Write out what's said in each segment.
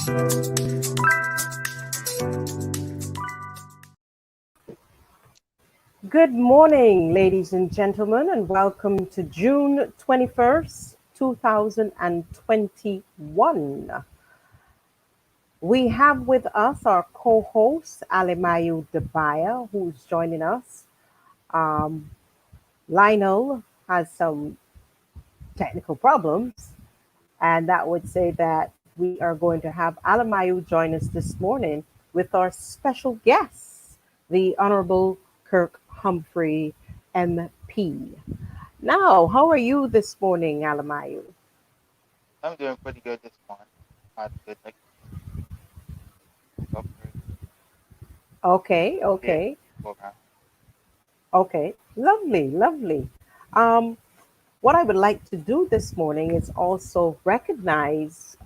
Good morning, ladies and gentlemen, and welcome to June 21st, 2021. We have with us our co-host, Alemayu Debaya, who's joining us. Um, Lionel has some technical problems, and that would say that we are going to have Alemayu join us this morning with our special guest, the Honorable Kirk Humphrey, MP. Now, how are you this morning, Alemayu? I'm doing pretty good this morning. Not good like Okay, here okay, program. okay. Lovely, lovely. Um, what I would like to do this morning is also recognize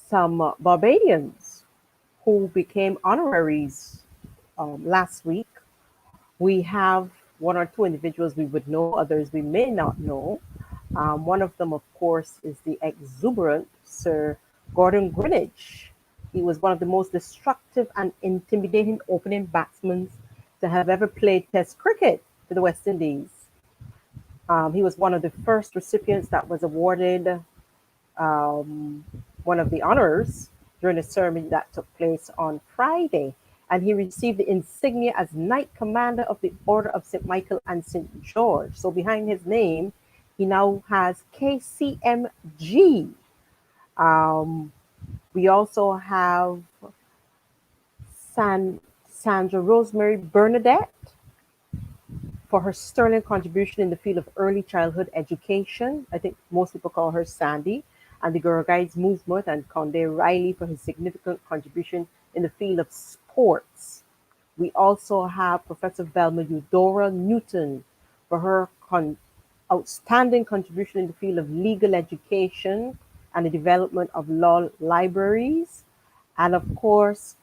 some Barbadians who became honoraries last week. We have one or two individuals we would know, others we may not know. One of them, of course, is the exuberant Sir Gordon Greenwich. He was one of the most destructive and intimidating opening batsmen to have ever played Test cricket for the West Indies. He was one of the first recipients that was awarded um, one of the honors during a ceremony that took place on Friday. And he received the insignia as Knight Commander of the Order of St. Michael and St. George. So behind his name, he now has KCMG. Um, we also have Sandra Rosemary Bernadette for her sterling contribution in the field of early childhood education. I think most people call her Sandy, and the Girl Guides movement, and Conde Riley for his significant contribution in the field of sports. We also have Professor Velma Eudora Newton for her outstanding contribution in the field of legal education and the development of law libraries. And of course,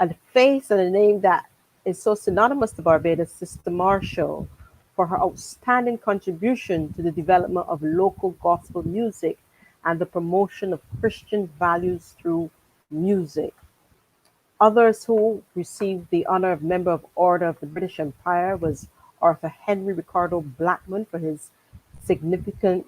a face and a name that is so synonymous to Barbados, Sister Marshall, for her outstanding contribution to the development of local gospel music and the promotion of Christian values through music. Others who received the honor of Member of Order of the British Empire was Arthur Henry Ricardo Blackman for his significant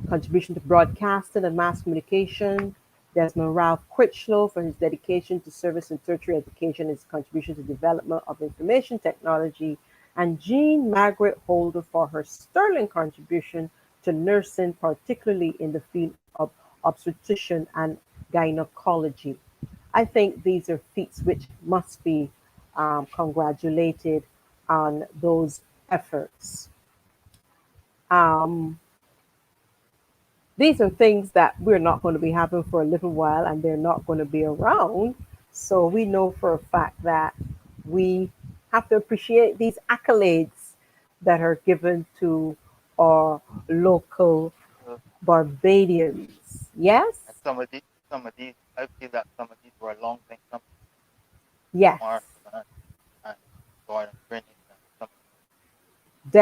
contribution to broadcasting and mass communication. Desmond Ralph Critchlow for his dedication to service and tertiary education, his contribution to development of information technology, and Jean Margaret Holder for her sterling contribution to nursing, particularly in the field of obstetrician and gynecology. I think these are feats which must be congratulated on those efforts. Um, these are things that we're not going to be having for a little while, and they're not going to be around. So we know for a fact that we have to appreciate these accolades that are given to our local Uh, Barbadians. Yes? and some of these, I feel that some of these were a long thing. Some Yes, Mark and Gordon Greenwich and some.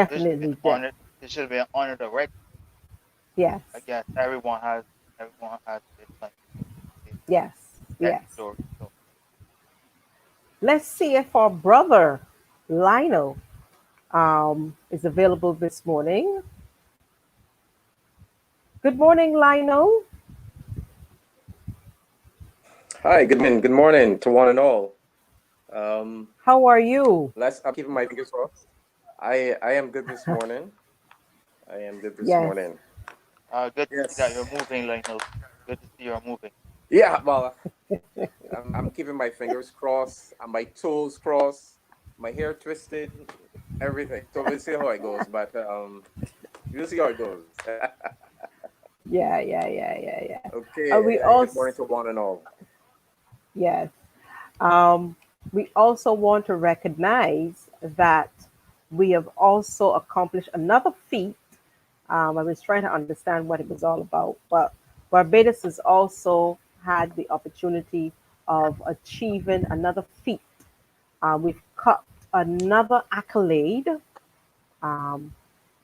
They should have been definitely. honored. They should have been honored already. Yes, I guess everyone has this like yes, that yes. story. So Let's see if our brother Lionel is available this morning. Good morning, Lionel. Hi, good morning to one and all. Um, How are you? I'm keeping my fingers crossed. I am good this morning. I am good this Yes, morning. good to see that Yes. you're moving, Lionel. Good to see you're moving. Yeah, well, I'm keeping my fingers crossed, and my toes crossed, my hair twisted, everything. So we'll see how it goes, but we'll see how it goes. yeah. We Okay, good also morning to one and all. yes. Um, we also want to recognize that we have also accomplished another feat. I was trying to understand what it was all about, but Barbados has also had the opportunity of achieving another feat. We've cut another accolade. Um,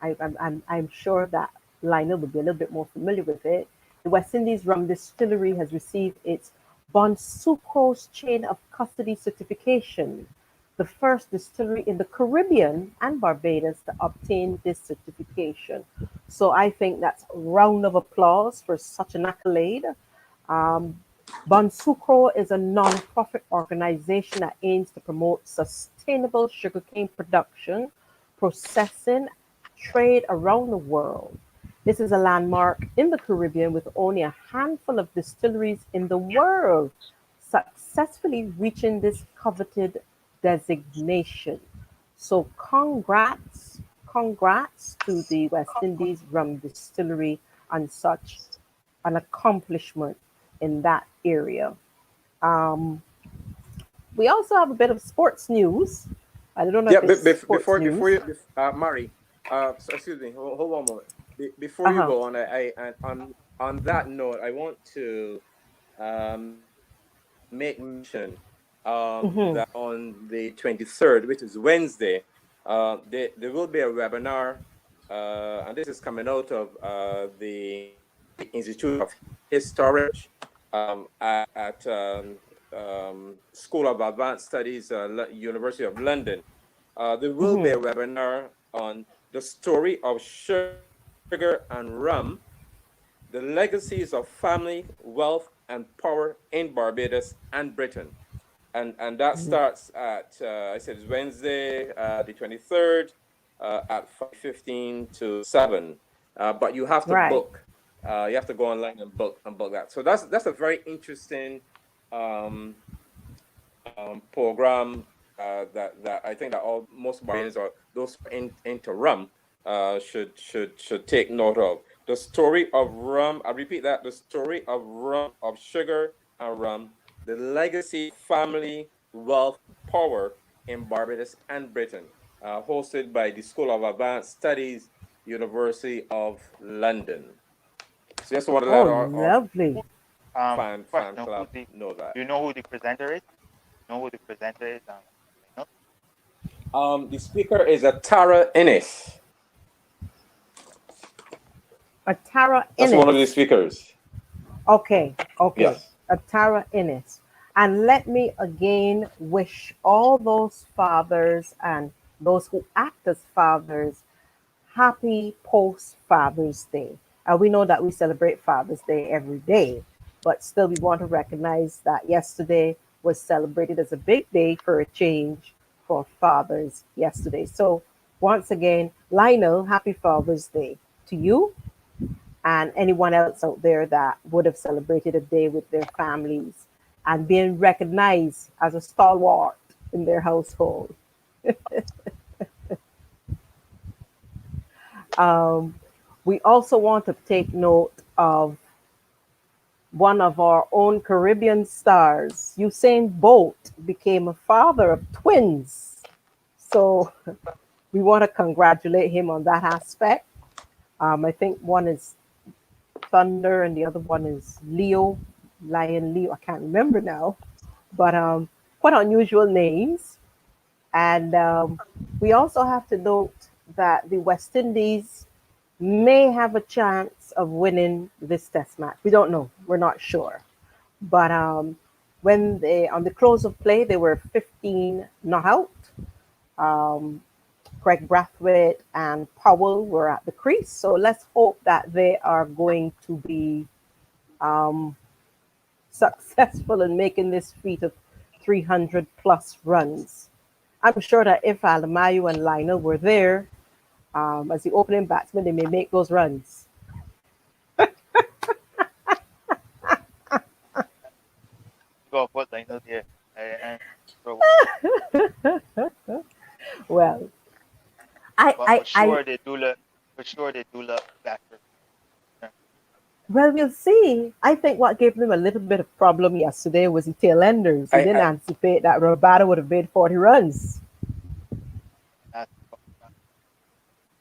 I'm sure that Lionel would be a little bit more familiar with it. It the West Indies Rum Distillery has received its Bon Sucro's Chain of Custody certification, the first distillery in the Caribbean and Barbados to obtain this certification. So I think that's a round of applause for such an accolade. Um, Bon Sucro is a non-profit organization that aims to promote sustainable sugarcane production, processing, trade around the world. This is a landmark in the Caribbean with only a handful of distilleries in the world successfully reaching this coveted designation. So congrats to the West Indies Rum Distillery on such an accomplishment in that area. Um, we also have a bit of sports news. I don't know Yeah, if it's sports before news. you, Mari, so excuse me, hold on a moment. Before you Uh-huh. go on, on that note, I want to make mention that Hmm. on the 23rd, which is Wednesday, there will be a webinar, and this is coming out of the Institute of Historic at School of Advanced Studies, University of London. There will be Hmm. a webinar on the story of sugar and rum, the legacies of family, wealth, and power in Barbados and Britain. And that starts at, I said it's Wednesday, the 23rd, at 5:15 to 7. But you have to Right. book. You have to go online and book that. So that's a very interesting um, program that I think that all most Barbadians or those who are into rum should take note of. The story of rum. I repeat that: the story of rum, of sugar and rum, the legacy, family, wealth, power in Barbados and Britain. Hosted by the School of Advanced Studies, University of London. So just want to Oh, let our lovely. Who, fan question: club know that. do you know who the presenter is? Know who the presenter is? No? The speaker is a Tara Ennis. A Tara That's one of the Innes. speakers. Okay, okay. Yes. A Tara Innes. And let me again wish all those fathers and those who act as fathers happy post Father's Day. And we know that we celebrate Father's Day every day, but still we want to recognize that yesterday was celebrated as a big day for a change for fathers yesterday. So once again, Lionel, happy Father's Day to you and anyone else out there that would have celebrated a day with their families and being recognized as a stalwart in their household. Um, we also want to take note of one of our own Caribbean stars, Usain Bolt, became a father of twins. So we want to congratulate him on that aspect. I think one is Thunder and the other one is Leo, Lion Leo. I can't remember now, but quite unusual names. And we also have to note that the West Indies may have a chance of winning this test match. We don't know. We're not sure. But when they on the close of play, they were 15 not out. Um, Craig Brathwaite and Powell were at the crease. So let's hope that they are going to be um, successful in making this feat of 300 plus runs. I'm sure that if Alamayo and Lionel were there as the opening batsman, they may make those runs. Go put like no there and throw. Well, But for sure they do look backwards. well, we'll see. I think what gave them a little bit of problem yesterday was the tail enders. They didn't I anticipate that Roberto would have made 40 runs. That's,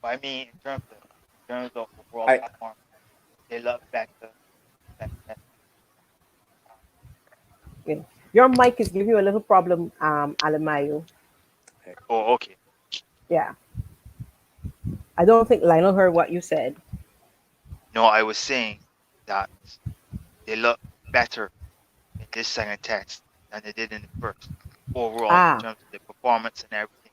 but I mean in terms of overall I performance, they look back to Yeah. Your mic is giving you a little problem, Alamayo. Oh, okay. Yeah. I don't think Lionel heard what you said. No, I was saying that they look better in this second test than they did in the first overall in Ah, terms of the performance and everything.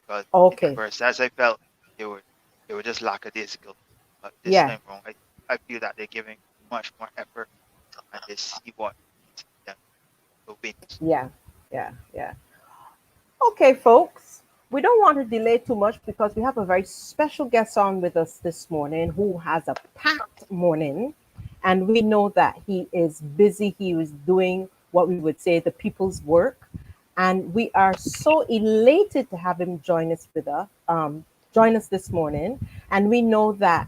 Because in the okay. first test, I felt they were they were just lackadaisical. But this Yeah, time around, I feel that they're giving much more effort and they see what needs to be done to win. yeah, yeah, yeah. Okay, folks. We don't want to delay too much because we have a very special guest on with us this morning who has a packed morning. And we know that he is busy. He is doing what we would say the people's work. And we are so elated to have him join us this morning. And we know that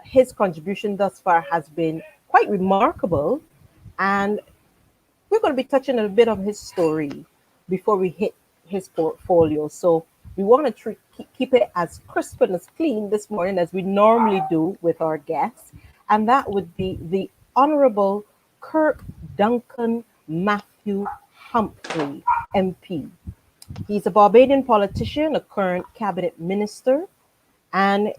his contribution thus far has been quite remarkable. And we're going to be touching a bit of his story before we hit his portfolio. So we want to keep it as crisp and as clean this morning as we normally do with our guests. And that would be the Honorable Kirk Duncan Matthew Humphrey, MP. He's a Barbadian politician, a current cabinet minister, and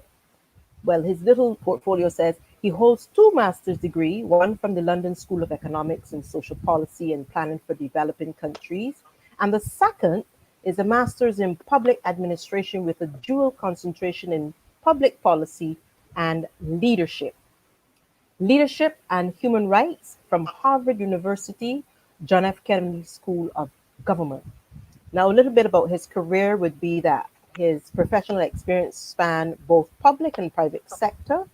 well, his little portfolio says he holds two master's degrees, one from the London School of Economics and Social Policy and Planning for Developing Countries, and the second is a master's in public administration with a dual concentration in public policy and leadership and human rights from Harvard University, John F. Kennedy School of Government. Now, a little bit about his career would be that his professional experience spanned both public and private sector,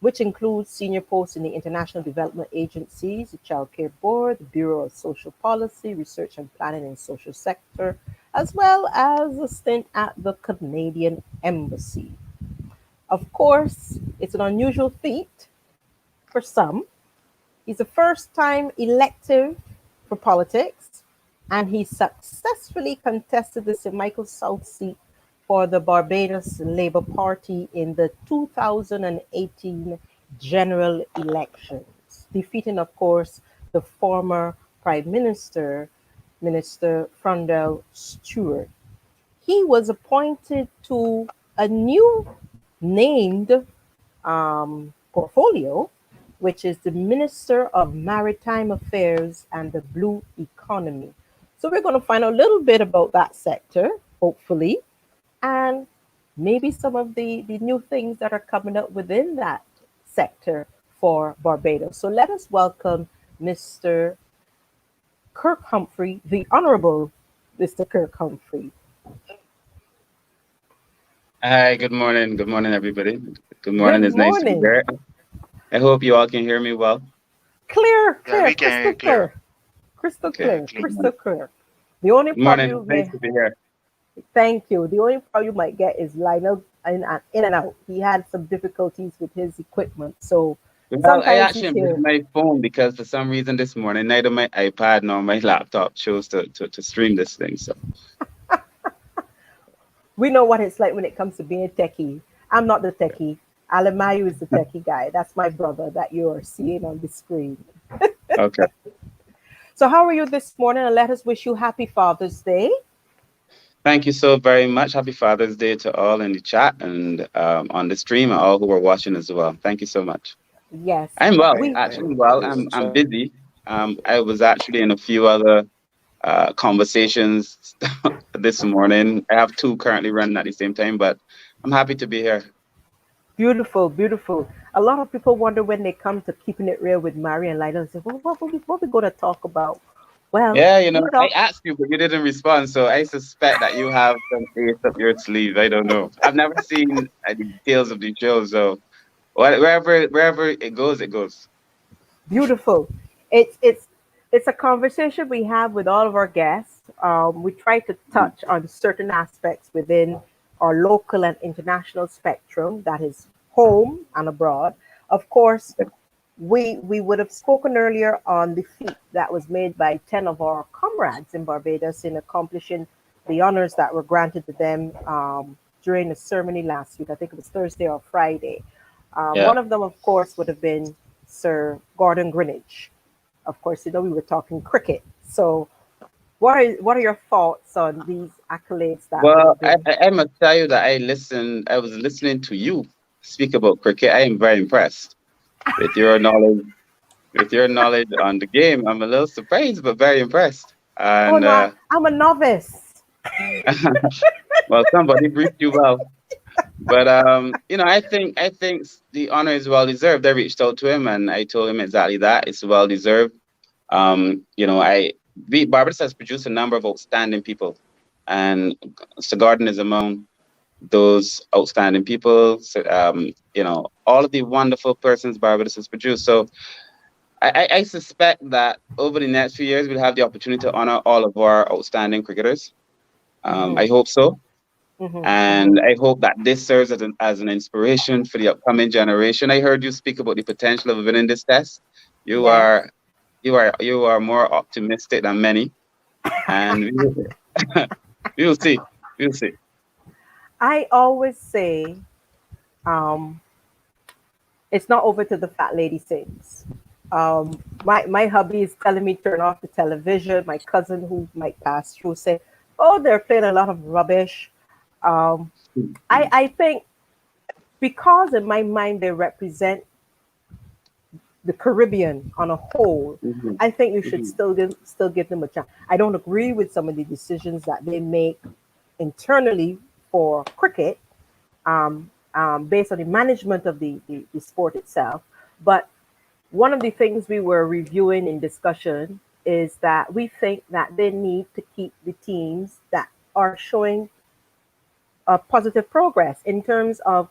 which includes senior posts in the International Development Agencies, the Child Care Board, the Bureau of Social Policy, Research and Planning in Social Sector, as well as a stint at the Canadian Embassy. Of course, it's an unusual feat for some. He's a first-time elective for politics, and he successfully contested the St. Michael South seat for the Barbados Labour Party in the 2018 general elections, defeating, of course, the former Prime Minister, Minister Frondel Stewart. He was appointed to a new named portfolio, which is the Minister of Maritime Affairs and the Blue Economy. So we're going to find out a little bit about that sector, hopefully, and maybe some of the new things that are coming up within that sector for Barbados. So let us welcome Mr. Kirk Humphrey, the Honorable Mr. Kirk Humphrey. Hi, good morning. Good morning, everybody. Good morning. Good It's nice to be morning. here. I hope you all can hear me well. Clear, Yeah, we can crystal hear clear. clear, crystal Okay. clear, Clean. crystal clear. The only Good problem morning. you It's may nice to be here. Thank you. The only problem you might get is Lionel in and out. He had some difficulties with his equipment, so Well, I sometimes he's actually here. moved my phone because for some reason this morning, neither my iPad nor my laptop chose to stream this thing. So, We know what it's like when it comes to being a techie. I'm not the techie. Alemayu is the techie guy. That's my brother that you are seeing on the screen. okay. So how are you this morning? And let us wish you happy Father's Day. Thank you so very much. Happy Father's Day to all in the chat and on the stream and all who are watching as well. Thank you so much. Yes. I'm well, We actually well. I'm busy. I was actually in a few other conversations this morning. I have two currently running at the same time, but I'm happy to be here. Beautiful, beautiful. A lot of people wonder when they come to Keeping It Real with Mary and Lionel, they say, well, what we going to talk about? Well, Yeah, you I know, asked you, but you didn't respond. So I suspect that you have some ace up your sleeve. I don't know. I've never seen the details of the show, so wherever it goes, it goes. beautiful. It's a conversation we have with all of our guests. We try to touch on certain aspects within our local and international spectrum, that is home and abroad. Of course, we would have spoken earlier on the feat that was made by 10 of our comrades in Barbados in accomplishing the honors that were granted to them during the ceremony last week. I think it was Thursday or Friday. Yeah. One of them, of course, would have been Sir Gordon Greenwich. Of course, we were talking cricket. So what are your thoughts on these accolades that would Well, have been? I must tell you that I was listening to you speak about cricket. I am very impressed. with your knowledge, with your knowledge on the game, I'm a little surprised, but very impressed. Oh And no, I'm a novice. well, somebody briefed you well. But I think the honor is well deserved. I reached out to him and I told him exactly that. It's well deserved. I Barbados has produced a number of outstanding people, and Sir Gordon is among those outstanding people. So, all of the wonderful persons Barbados has produced. So I suspect that over the next few years we'll have the opportunity to honor all of our outstanding cricketers. I Mm-hmm, hope so. mm-hmm, mm-hmm. And I hope that this serves as an inspiration for the upcoming generation. I heard you speak about the potential of winning this test. You Yes. are you are more optimistic than many, and we will see. We'll see. I always say, um, it's not over till the fat lady sings. My hubby is telling me turn off the television. My cousin who might pass through say, "Oh, they're playing a lot of rubbish." Um, I think because in my mind they represent the Caribbean on a whole, Mhm, I think you should mhm, still give them a chance. I don't agree with some of the decisions that they make internally for cricket, based on the management of the sport itself. But one of the things we were reviewing in discussion is that we think that they need to keep the teams that are showing a positive progress in terms of,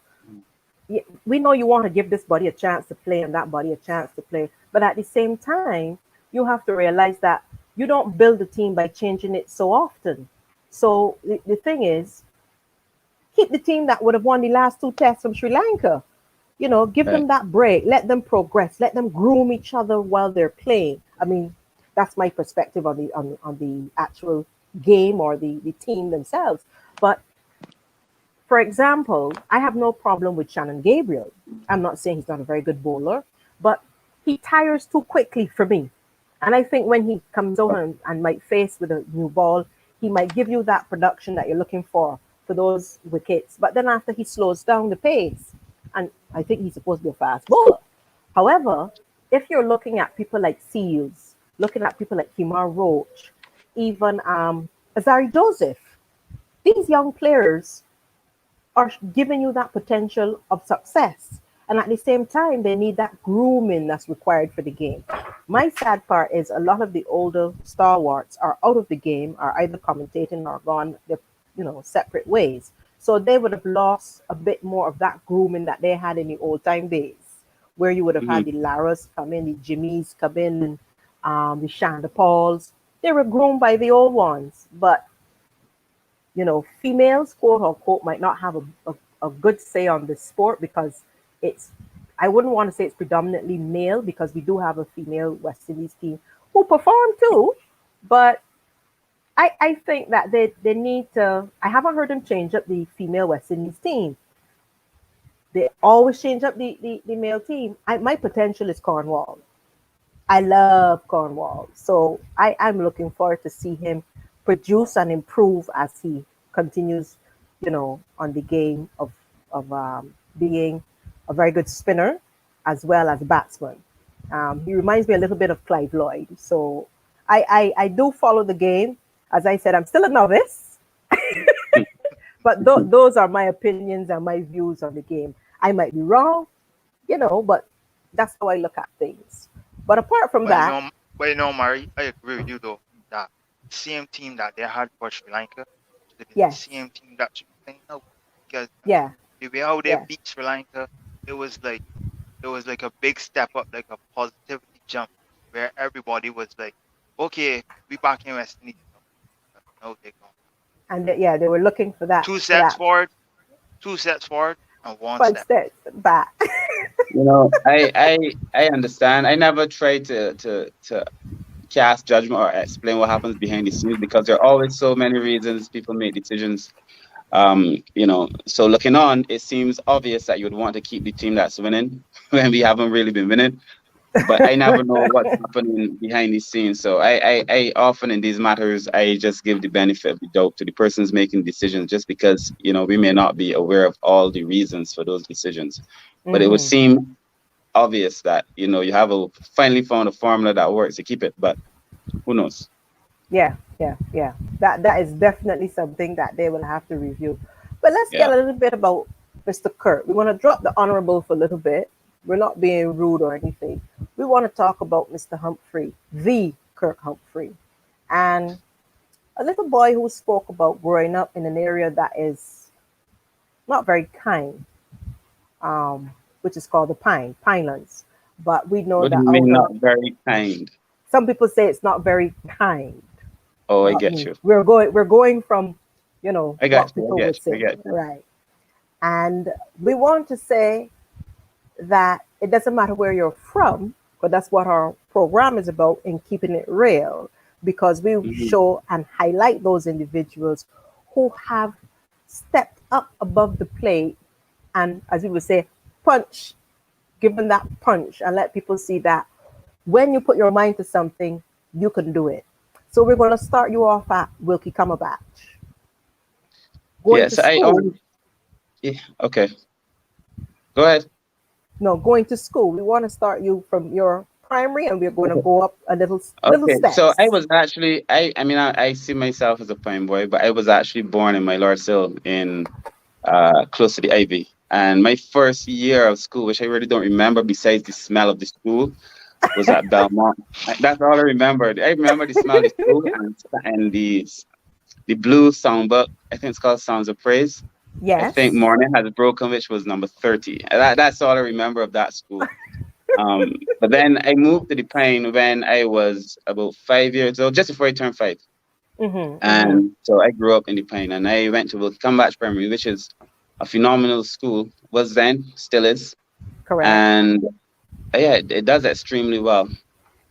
we know you want to give this body a chance to play and that body a chance to play, but at the same time, you have to realize that you don't build a team by changing it so often. So the thing is, keep the team that would have won the last two tests from Sri Lanka. Give right. them that break, let them progress, let them groom each other while they're playing. I mean, that's my perspective on the actual game or the team themselves. But for example, I have no problem with Shannon Gabriel. I'm not saying he's not a very good bowler, but he tires too quickly for me. And I think when he comes over and might face with a new ball, he might give you that production that you're looking for those wickets. But then after he slows down the pace, and I think he's supposed to be a fast bowler. However, if you're looking at people like Seals, looking at people like Himar Roach, even Azari Joseph, these young players are giving you that potential of success. And at the same time, they need that grooming that's required for the game. My sad part is a lot of the older stalwarts are out of the game, are either commentating or gone their separate ways. So they would have lost a bit more of that grooming that they had in the old time days, where you would have had Mhm, the Laras come in, the Jimmys come in, and the Shanda Pauls. They were groomed by the old ones. But females, quote unquote, might not have a good say on this sport because it's, I wouldn't want to say it's predominantly male because we do have a female West Indies team who perform too. But I think that they need to, I haven't heard them change up the female West Indies team. They always change up the male team. My potential is Cornwall. I love Cornwall. So I'm looking forward to see him produce and improve as he continues, on the game of being a very good spinner as well as batsman. He reminds me a little bit of Clive Lloyd. So I do follow the game. As I said, I'm still a novice, but mhm. those are my opinions and my views on the game. I might be wrong, but that's how I look at things. But apart from But you that, know, but you know, Mari, I agree with you though that same team that they had for Sri Lanka should have been the yes, same team that should be playing now. Because yeah, the way how they yes. beat Sri Lanka, it was like a big step up, like a positivity jump, where everybody was like, okay, we back in West Indies. No, they gone. And yeah, they were looking for that Two for sets that forward, two sets forward, and one fun step. step back. I understand. I never try to cast judgment or explain what happens behind the scenes because there are always so many reasons people make decisions. So looking on, it seems obvious that you would want to keep the team that's winning when we haven't really been winning. But I never know what's happening behind the scenes. So I often in these matters I just give the benefit of the doubt to the persons making decisions, just because we may not be aware of all the reasons for those decisions. But it would Hmm. seem obvious that you have finally found a formula that works to keep it, but who knows? Yeah, yeah, yeah. That is definitely something that they will have to review. But let's get Yeah. a little bit about Mr. Kirk. We want to drop the honorable for a little bit. We're not being rude or anything. We want to talk about Mr. Humphrey, the Kirk Humphrey, and a little boy who spoke about growing up in an area that is not very kind, which is called the Pinelands. But we know What do that you mean not very kind? some people say it's not very kind. Oh, I But get you. we're going from, I what got you. people I would get you. I say, get you. right? And we want to say that it doesn't matter where you're from, but that's what our program is about in keeping it real, because we Mhm. show and highlight those individuals who have stepped up above the plate and, as we would say, punch, given that punch, and let people see that when you put your mind to something, you can do it. So we're going to start you off at Wilkie Cumberbatch. Going to Yes, school. yeah, okay. Go ahead. No, going to school. We want to start you from your primary, and we're going to go up a little Okay, so I steps. was actually, I mean, I see myself as a fine boy, but I was actually born in my Lord Hill in close to the Ivy. And my first year of school, which I really don't remember, besides the smell of the school, was at Belmont. That's all I remembered. I remember the smell of the school and the blue songbook. I think it's called Sounds of Praise. I think Yes. Morning Has Broken, which was number 30. That's all I remember of that school. But then I moved to the Pine when I was about 5 years old, just before I turned 5. Mm-hmm, mm-hmm. And so I grew up in the Pine, and I went to Cumberbatch Primary, which is a phenomenal school. Was then, still is, Correct. and yeah, it does extremely well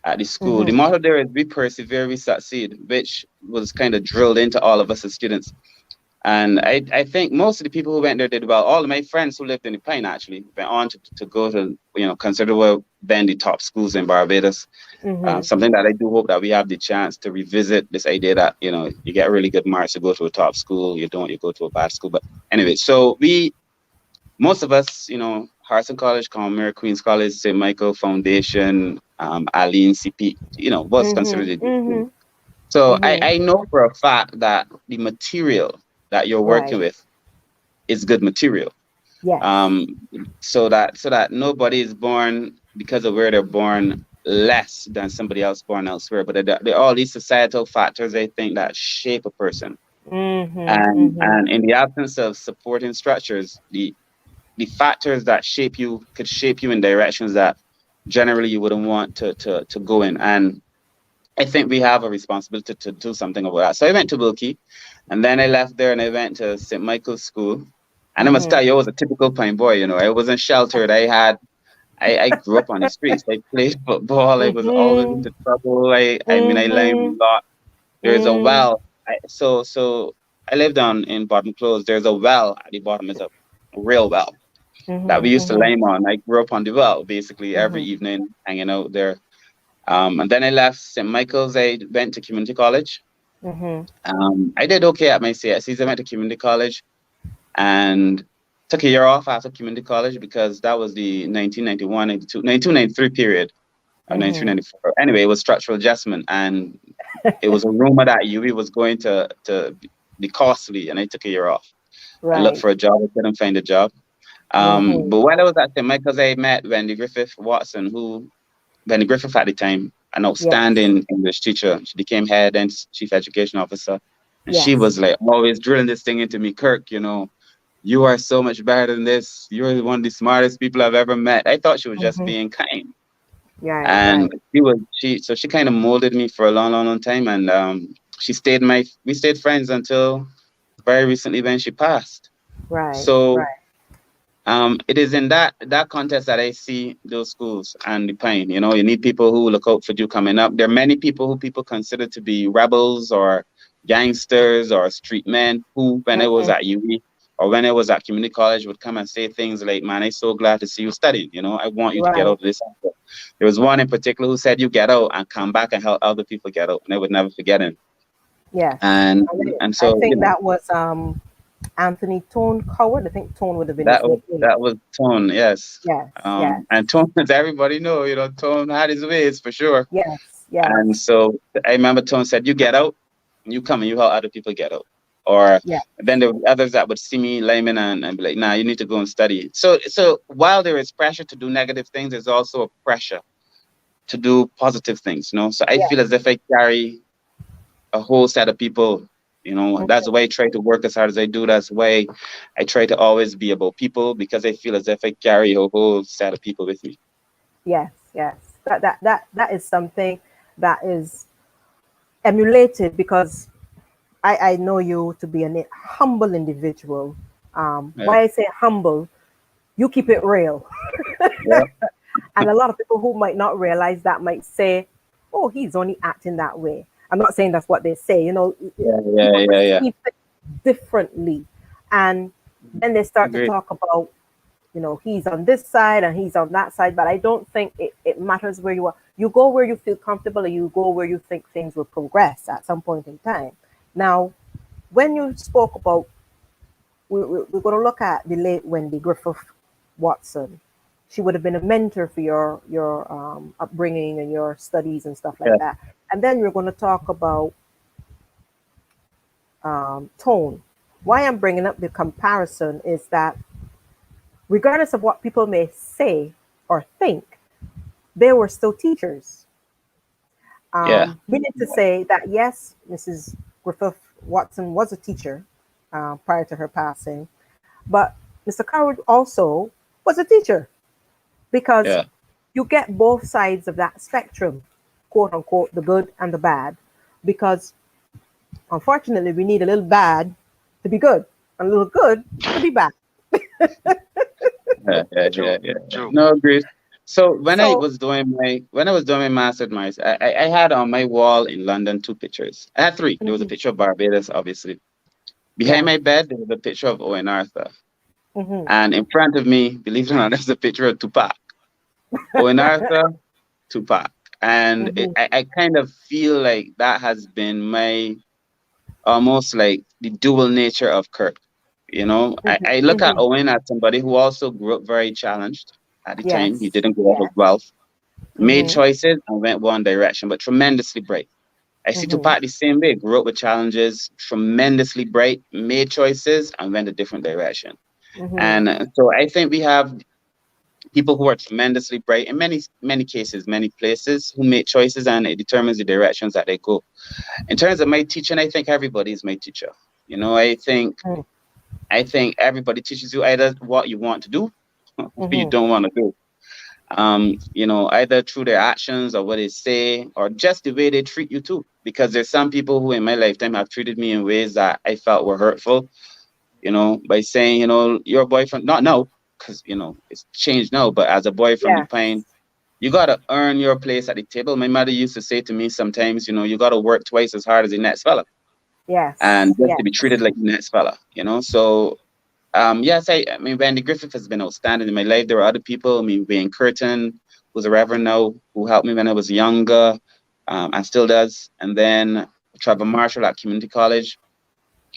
at the school. The Mm-hmm. motto there is "We persevere, we succeed," which was kind of drilled into all of us as students. And I think most of the people who went there did well. All of my friends who lived in the Pine actually went on to go to, considerable then the top schools in Barbados. Mm-hmm. Something that I do hope that we have the chance to revisit, this idea that, you get really good marks to go to a top school, you don't, you go to a bad school. But anyway, so most of us, Harrison College, Commonwealth, Queen's College, St. Michael Foundation, Aline CP, was considered a Mm-hmm. good school. Mm-hmm. So I, Mm-hmm. I know for a fact that the material that you're working Right. with is good material. Yes. So that nobody is born because of where they're born less than somebody else born elsewhere. But there are all these societal factors, I think, that shape a person. Mm-hmm. Mm-hmm. And in the absence of supporting structures, the factors that shape you could shape you in directions that generally you wouldn't want to go in. And I think we have a responsibility to do something about that. So I went to Wilkie, and then I left there and I went to St. Michael's School. And I must tell Mm-hmm. you, I was a typical Pine boy. I wasn't sheltered. I grew up on the streets. I played football. I was always Mm-hmm. into trouble. I learned Mm-hmm. a lot. There's a Mm-hmm. well. So I lived down in Bottom Close. There's a well at the bottom. Is a real well that we used to Mm-hmm. lime on. I grew up on the well basically every Mm-hmm. evening, hanging out there. And then I left St. Michael's. I went to community college. Mm-hmm. I did okay at my CSEs. I went to community college and took a year off after community college because that was the 1991, 92, 1993 period of Mm-hmm. 1994. Anyway, it was structural adjustment, and it was a rumor that UE was going to be costly, and I took a year off. I looked Right. for a job. I couldn't find a job. Mm-hmm. But while I was at St. Michael's, I met Wendy Griffith Watson, Wendy Griffith at the time, an Yes. outstanding English teacher. She became head and chief education officer. And she Yes. was like always drilling this thing into me, Kirk, you are so much better than this. You're one of the smartest people I've ever met. I thought she was just Mm-hmm. being kind. Right. And Right. she kind of molded me for a long, long, long time. And we stayed friends until very recently when she passed. Right. So Right. it is in that context that I see those schools and the Pine. You need people who look out for you coming up. There are many people who people consider to be rebels or gangsters or street men who, when I was Mm-hmm. at UE or when I was at community college, would come and say things like, "Man, I'm so glad to see you studying. I want you to get out Right. of this." There was one in particular who said, "You get out and come back and help other people get out," and I would never forget him. Yes. And I and I so think that was Anthony Tone Coward. I think Tone would have been That his was nickname. that was Tone, yes. Yes, yes, And Tone, as everybody know, Tone had his ways for sure. yes, yes, And so I remember Tone said, "You get out, you come and you help other people get out." Or yeah, then there were others that would see me layman and be like, "Nah, you need to go and study." So while there is pressure to do negative things, there's also a pressure to do positive things. So I yeah. feel as if I carry a whole set of people. That's Mhm. why I try to work as hard as I do. That's why I try to always be about people, because I feel as if I carry a whole set of people with me. Yes, yes. That is something that is emulated because I know you to be a humble individual. Yeah, Why I say humble, you keep it real. yeah, And a lot of people who might not realize that might say, oh, he's only acting that way. I'm not saying that's what they say. yeah, yeah, People yeah, yeah. perceive it differently. And then they start to Agree. talk about, he's on this side and he's on that side. But I don't think it matters where you are. You go where you feel comfortable, and you go where you think things will progress at some point in time. Now, when you spoke about, we're going to look at the late Wendy Griffith Watson. She would have been a mentor for your upbringing and your studies and stuff like Yeah, that. And then we're going to talk about tone. Why I'm bringing up the comparison is that regardless of what people may say or think, they were still teachers. yeah, Meaning to say that yes, Mrs. Griffith Watson was a teacher prior to her passing, but Mr. Coward also was a teacher because yeah, you get both sides of that spectrum, quote unquote, the good and the bad, because unfortunately we need a little bad to be good, and a little good to be bad. yeah, yeah, True, yeah, yeah. true. No, agree. So when I So, was doing my master's, I had on my wall in London two pictures. I had three. There was a mhm, picture of Barbados, obviously. Behind yeah, my bed, there was a picture of Owen Arthur. hmm And in front of me, believe it or not, there's a picture of Tupac. Owen Arthur, Tupac. And hmm I kind of feel like that has been my almost like the dual nature of Kirk. I look at hmm Owen as somebody who also grew up very challenged at the time. He yes, didn't grow up with yes, wealth, made hmm choices and went one direction, but tremendously bright. I see hmm Tupac the same way, grew up with challenges, tremendously bright, made choices and went a different direction. hmm And so I think we have people who are tremendously bright in many cases, many places, who make choices and it determines the directions that they go. In terms of my teaching, I think everybody is my teacher. I think everybody teaches you either what you want to do or you hmm don't want to do. Either through their actions or what they say or just the way they treat you too. Because there's some people who in my lifetime have treated me in ways that I felt were hurtful, by saying, your boyfriend, not now, because, it's changed now, but as a boy from the yeah, pine, you got to earn your place at the table. My mother used to say to me sometimes, you got to work twice as hard as the next fella and yes, just to yes, be treated like the next fella. So, yes, I mean, Randy Griffith has been outstanding in my life. There are other people. I mean, Wayne Curtin, who's a reverend now, who helped me when I was younger and still does. And then Trevor Marshall at community college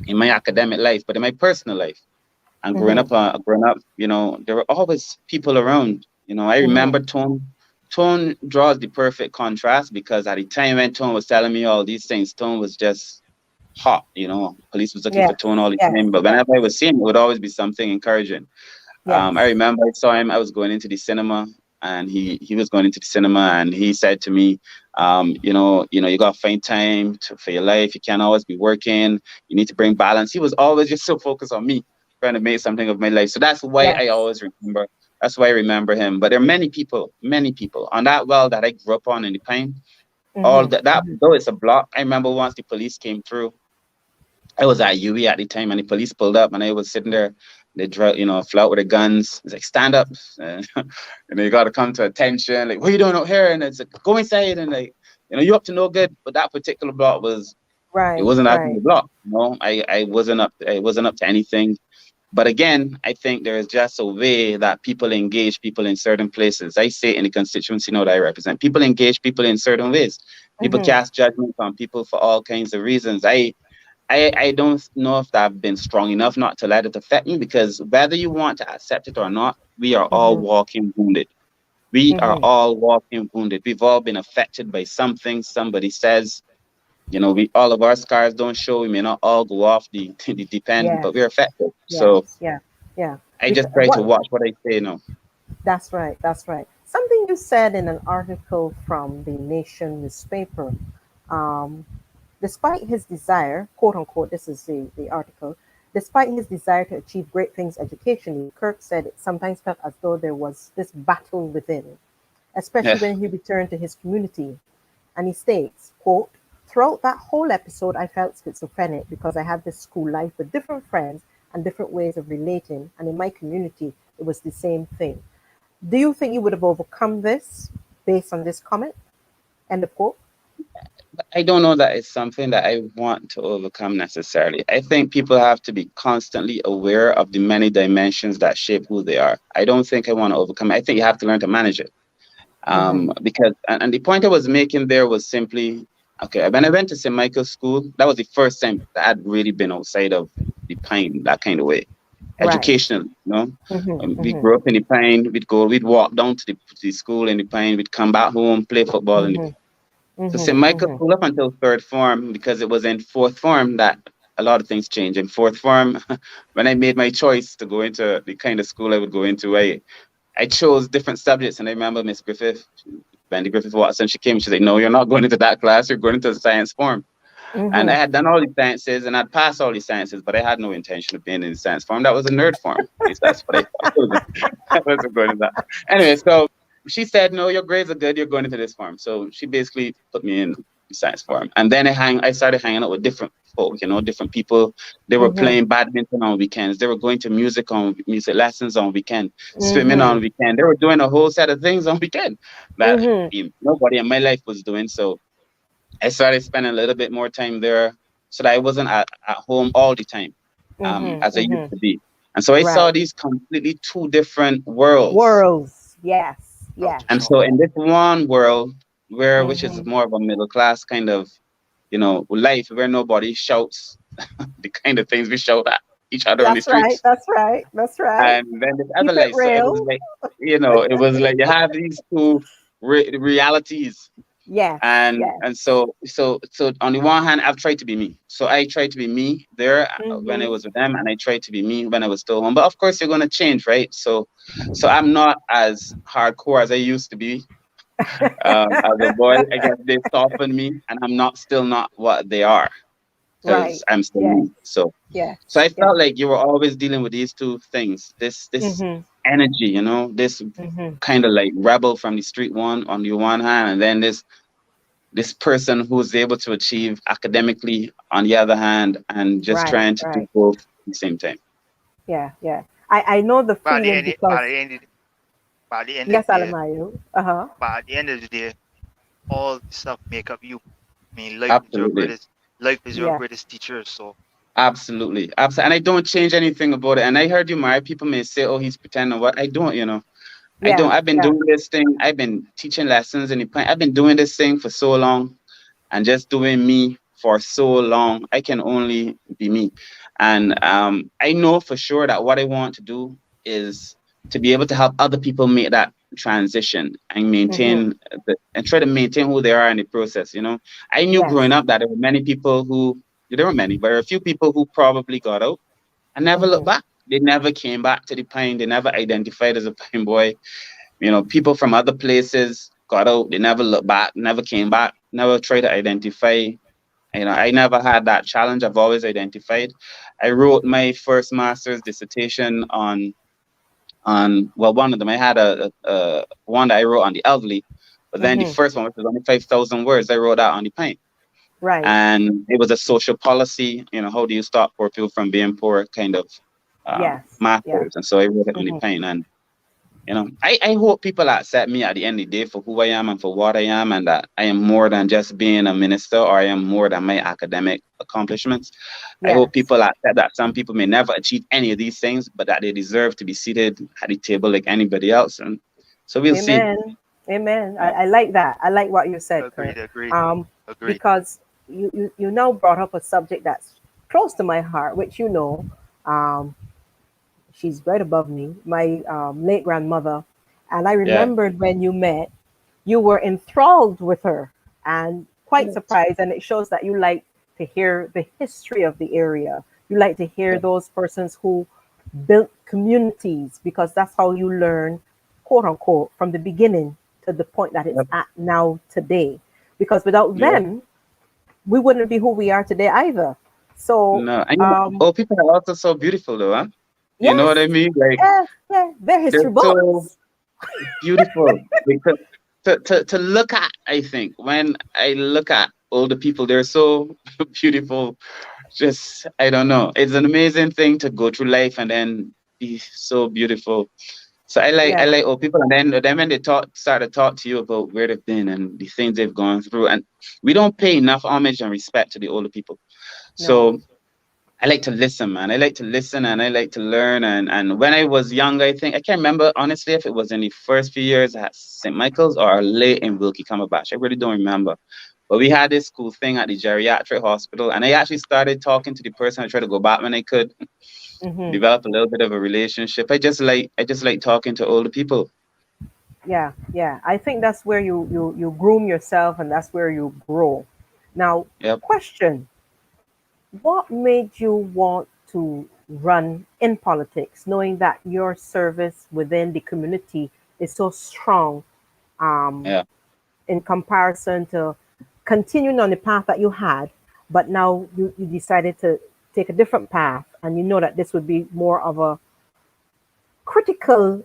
in my academic life, but in my personal life. And hmm growing up, there were always people around. I hmm remember Tone. Tone draws the perfect contrast because at the time when Tone was telling me all these things, Tone was just hot. Police was looking for yes, Tone all the yes, time. But yes, whenever I was seeing him, it would always be something encouraging. I yes, remember I saw him. I was going into the cinema, and he was going into the cinema, and he said to me, you got to find time for your life. You can't always be working. You need to bring balance. He was always just so focused on me, trying to make something of my life. So that's why I yes, always remember. That's why I remember him. But there are many people on that well that I grew up on in the Pine. All hmm that though it's a block. I remember once the police came through. I was at UE at the time, and the police pulled up, and I was sitting there. They drove, flew out with their guns. It's like, stand up, you got to come to attention. Like, what are you doing out here? And it's like, go inside, and like, you up to no good. But that particular block it right, wasn't that good right, a block. I wasn't up to anything. But again, I think there is just a way that people engage people in certain places. I say in the constituency now that I represent, people engage people in certain ways. People hmm cast judgment on people for all kinds of reasons. I don't know if I've been strong enough not to let it affect me, because whether you want to accept it or not, we are all Mm-hmm. walking wounded. We are Mm-hmm. all walking wounded. We've all been affected by something somebody says. We all of our scars don't show. We may not all go off the deep end, Yes. but we're affected. So Yes. Yeah. Yeah. I just Because try to what? watch what I say now. That's right. That's right. Something you said in an article from the Nation newspaper. Um, Despite his desire, quote unquote, this is the article, despite his desire to achieve great things educationally, Kirk said it sometimes felt as though there was this battle within, especially Yeah. when he returned to his community. And he states, quote, throughout that whole episode, I felt schizophrenic because I had this school life with different friends and different ways of relating. And in my community, it was the same thing. Do you think you would have overcome this based on this comment? End of quote. I don't know that it's something that I want to overcome necessarily. I think people have to be constantly aware of the many dimensions that shape who they are. I don't think I want to overcome it. I think you have to learn to manage it. Mm-hmm. Because and the point I was making there was simply, okay, when I went to St. Michael's School, that was the first time that I'd really been outside of the Pine that kind of way, Right. educational. Mm-hmm. We Mm-hmm. grew up in the Pine. We'd walk down to the school in the Pine. We'd come back home, play football in the. Mm-hmm. So Mm-hmm. St. Michael's Mm-hmm. School up until third form, because it was in fourth form that a lot of things changed. In fourth form, when I made my choice to go into the kind of school I would go into, I chose different subjects. And I remember Miss Griffith, Wendy Griffith Watson, she came, she's like, no, you're not going into that class, you're going into the science form. And I Mm-hmm. had done all the sciences and I'd passed all the sciences, but I had no intention of being in the science form. That was a nerd form. At least that's what I thought. I wasn't going to that. Anyway, so she said, no, your grades are good, you're going into this form. So she basically put me in the science form. And then I started hanging out with different folk, different people. They were Mm-hmm. playing badminton on weekends. They were going to music lessons on weekend, swimming Mm-hmm. on weekend. They were doing a whole set of things on weekend that Mm-hmm. nobody in my life was doing. So I started spending a little bit more time there so that I wasn't at home all the time, Mm-hmm. as I used Mm-hmm. to be. And so I saw Right. these completely two different worlds. Worlds. Yes. Culture Yes. And shock. so in this one world, which is Mm-hmm. more of a middle class kind of, life, where nobody shouts the kind of things we shout at each other on the That's right. streets. That's right. That's right. And then this other Keep it life. So it was real. like, you have these two realities. Yes. And so on the one hand, I've tried to be me. So I tried to be me there when I Mm-hmm. was with them, and I tried to be me when I was still home. But of course, you're gonna change, right? So I'm not as hardcore as I used to be. As a boy, I guess they softened me, and I'm still not what they are, because Right. I'm still Yes. me. So Yes. I Yes. felt like you were always dealing with these two things. This Mm-hmm. energy, this Mm-hmm. kind of like rebel from the street one on the one hand, and then this person who's able to achieve academically on the other hand, and just Right. trying to do Right. both at the same time. Yeah. Yeah. I know the By the feeling end, because by the end of yes, the day, Alamayo. Uh-huh. by the end of the day, all this stuff make up you. I mean, Absolutely. life is your Yeah. greatest teacher. So Absolutely. Absolutely. And I don't change anything about it. And I heard you, Mari. People may say, oh, he's pretending. What? I don't. I don't. Yeah. I've been Yeah. doing this thing. I've been teaching lessons in the point. I've been doing this thing for so long, and just doing me for so long. I can only be me. And I know for sure that what I want to do is to be able to help other people make that transition and Mm-hmm. and try to maintain who they are in the process. I knew growing Yes. up that there were many people there were many, but there were a few people who probably got out and never looked Mm-hmm. back. They never came back to the Pine. They never identified as a Pine boy. People from other places got out. They never looked back, never came back, never tried to identify. I never had that challenge. I've always identified. I wrote my first master's dissertation on well, one of them. I had a one that I wrote on the elderly, but then the Mm-hmm. first one, which was only 5,000 words, I wrote that on the Pine. Right. And it was a social policy. How do you stop poor people from being poor? Kind of Yes. Yes. matters. And so I wrote it on the Mm-hmm. Pine. And I hope people accept me at the end of the day for who I am and for what I am, and that I am more than just being a minister, or I am more than my academic accomplishments. I hope Yes. people accept that some people may never achieve any of these things, but that they deserve to be seated at the table like anybody else. And so we'll see. Amen. Amen. Yeah. I like that. I like what you said, Kurt. agreed, agreed, Um, agreed. because you now brought up a subject that's close to my heart, which um, she's right above me, my late grandmother. And I Yeah. remembered when you met, you were enthralled with her and quite surprised. And it shows that you like to hear the history of the area. You like to hear Yeah. those persons who built communities because that's how you learn, quote unquote, from the beginning to the point that it's Yep. at now today. Because without Yeah. them, we wouldn't be who we are today either. So, No. And you know, old people are also so beautiful though, huh? You know what yes, I mean? Like yeah, yeah, they're they're history so books. beautiful. Because to look at, I think when I look at older people, they're so beautiful. Just I don't know. It's an amazing thing to go through life and then be so beautiful. So I Yeah, like old people, and then when they start to talk to you about where they've been and the things they've gone through, and we don't pay enough homage and respect to the older people. no. So I like to listen, man. I like to listen and I like to learn. And when I was young, I think I can't remember honestly if it was in the first few years at St. Michael's or late in Wilkie Cumberbatch. I really don't remember. But we had this cool thing at the geriatric hospital, and I actually started talking to the person. I tried to go back when I could, Hmm. develop a little bit of a relationship. I just like talking to older people. Yeah, yeah. I think that's where you groom yourself and that's where you grow. Now, Yep. question: what made you want to run in politics, knowing that your service within the community is so strong, um, Yeah. in comparison to continuing on the path that you had, but now you decided to take a different path, and you know that this would be more of a critical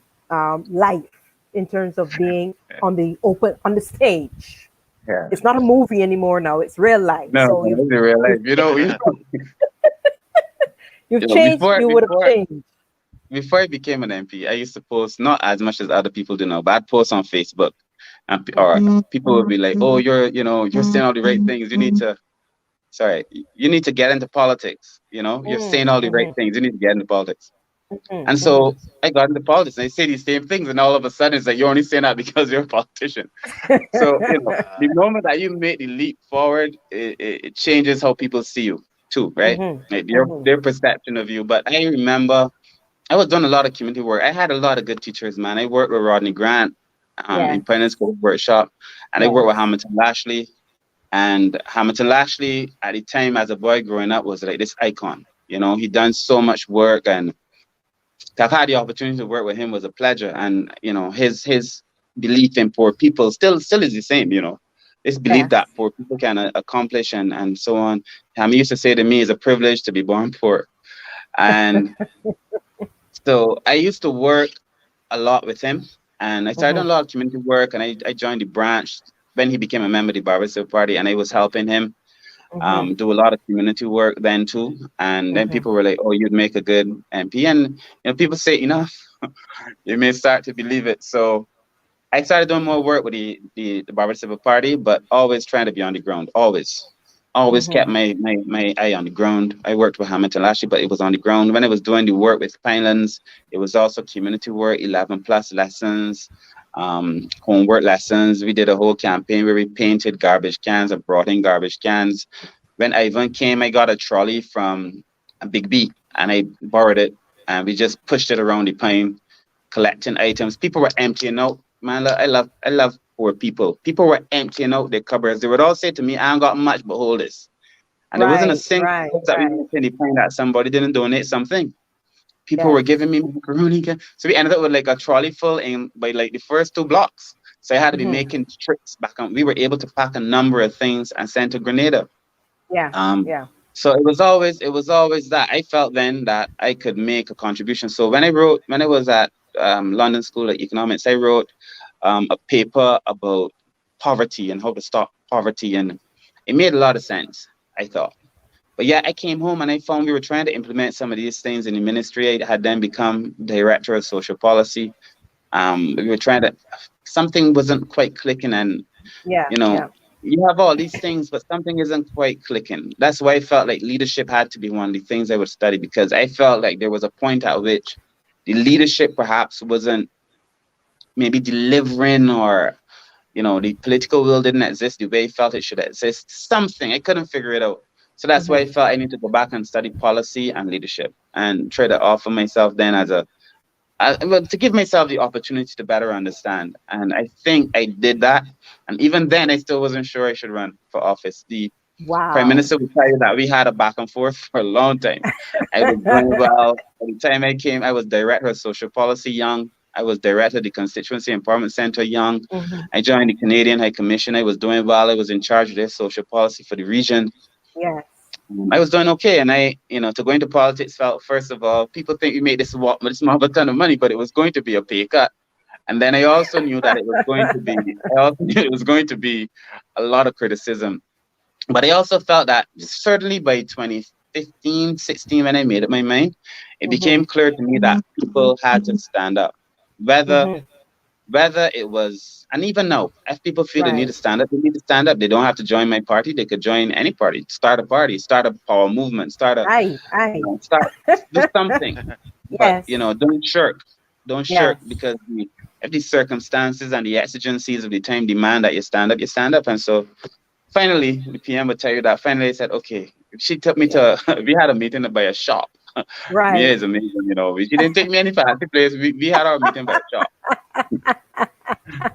life in terms of being on the stage. Yeah. It's not a movie anymore now; it's real life. No, So no, in real life. you've You you've know, changed. before You would have before changed. before I became an MP, I used to post not as much as other people do now, but I'd post on Facebook, and or people would be like, "Oh, you're saying all the right things. You need to, sorry, you need to get into politics. You're saying all the right Mm-hmm, things. You need to get into politics." And hmm. so I got into politics, and I say these same things, and all of a sudden it's like you're only saying that because you're a politician. So the moment that you make the leap forward, it changes how people see you too, right? Hmm. Like Hmm. their perception of you. But I remember I was doing a lot of community work. I had a lot of good teachers, man. I worked with Rodney Grant Yeah. in Pioneer School Workshop, and I worked with Yes. Hamilton Lashley. And Hamilton Lashley, at the time as a boy growing up, was like this icon. He done so much work, and to have had the opportunity to work with him was a pleasure. And his belief in poor people still is the same. This belief Yes. that poor people can accomplish and so on. He used to say to me, "It's a privilege to be born poor." And so I used to work a lot with him, and I started Hmm. doing a lot of community work, and I joined the branch when he became a member of the Barbados Party, and I was helping him Hmm. do a lot of community work then too. And then Hmm. people were like, "Oh, you'd make a good MP," and people say enough, you may start to believe it. So I started doing more work with the Barbados Civil Party, but always trying to be on the ground. Always Hmm. kept my eye on the ground. I worked with Hamilton last year, but it was on the ground. When I was doing the work with Pinelands, it was also community work, 11 plus lessons, homework lessons. We did a whole campaign where we painted garbage cans and brought in garbage cans. When Ivan came, I got a trolley from a Big B and I borrowed it, and we just pushed it around the pine collecting items. People were emptying out. Man, look, I love poor people. People were emptying out their cupboards. They would all say to me, "I ain't got much, but hold this." And there wasn't a Right. single Right. place that we Right. went to the point that somebody didn't donate something. People were Yes. giving me macaroni. So we ended up with like a trolley full in by like the first 2 blocks. So I had to be Hmm. making trips back on. We were able to pack a number of things and send to Grenada. Yeah. Um, Yeah. so it was always that I felt then that I could make a contribution. So when I was at London School of Economics, I wrote a paper about poverty and how to stop poverty, and it made a lot of sense, I thought. But yeah, I came home and I found we were trying to implement some of these things in the ministry. I had then become director of social policy. We were trying to, something wasn't quite clicking, and Yeah. you know, Yeah. you have all these things, but something isn't quite clicking. That's why I felt like leadership had to be one of the things I would study, because I felt like there was a point at which the leadership perhaps wasn't maybe delivering, or the political will didn't exist the way I felt it should exist. Something I couldn't figure it out. So that's why I felt I need to go back and study policy and leadership and try to offer myself then well, to give myself the opportunity to better understand. And I think I did that. And even then, I still wasn't sure I should run for office. The Prime Wow. Minister would tell you that we had a back and forth for a long time. I was doing well. By the time I came, I was director of social policy young. I was director of the Constituency Empowerment Center young. Mhm. I joined the Canadian High Commission. I was doing well. I was in charge of their social policy for the region. Yes. I was doing okay, and to go into politics felt, first of all, people think we made this small a ton of money, but it was going to be a pay cut. And then I also knew that I also knew it was going to be a lot of criticism. But I also felt that certainly by 2015, 16, when I made up my mind, it became Mhm. clear to me that people had to stand up, whether Mhm. whether it was, and even now, if people feel they need Right. to stand up, they need to stand up. They don't have to join my party. They could join any party, start a power movement, Aye. Aye. start, do something. But, Yes. don't shirk. Don't shirk Yes. because if the circumstances and the exigencies of the time demand that you stand up, you stand up. And so finally, the PM would tell you that finally I said, okay, she took me Yeah. we had a meeting by a shop. Mia Right. is amazing, She didn't take me any fancy place. We had our meeting by a shop.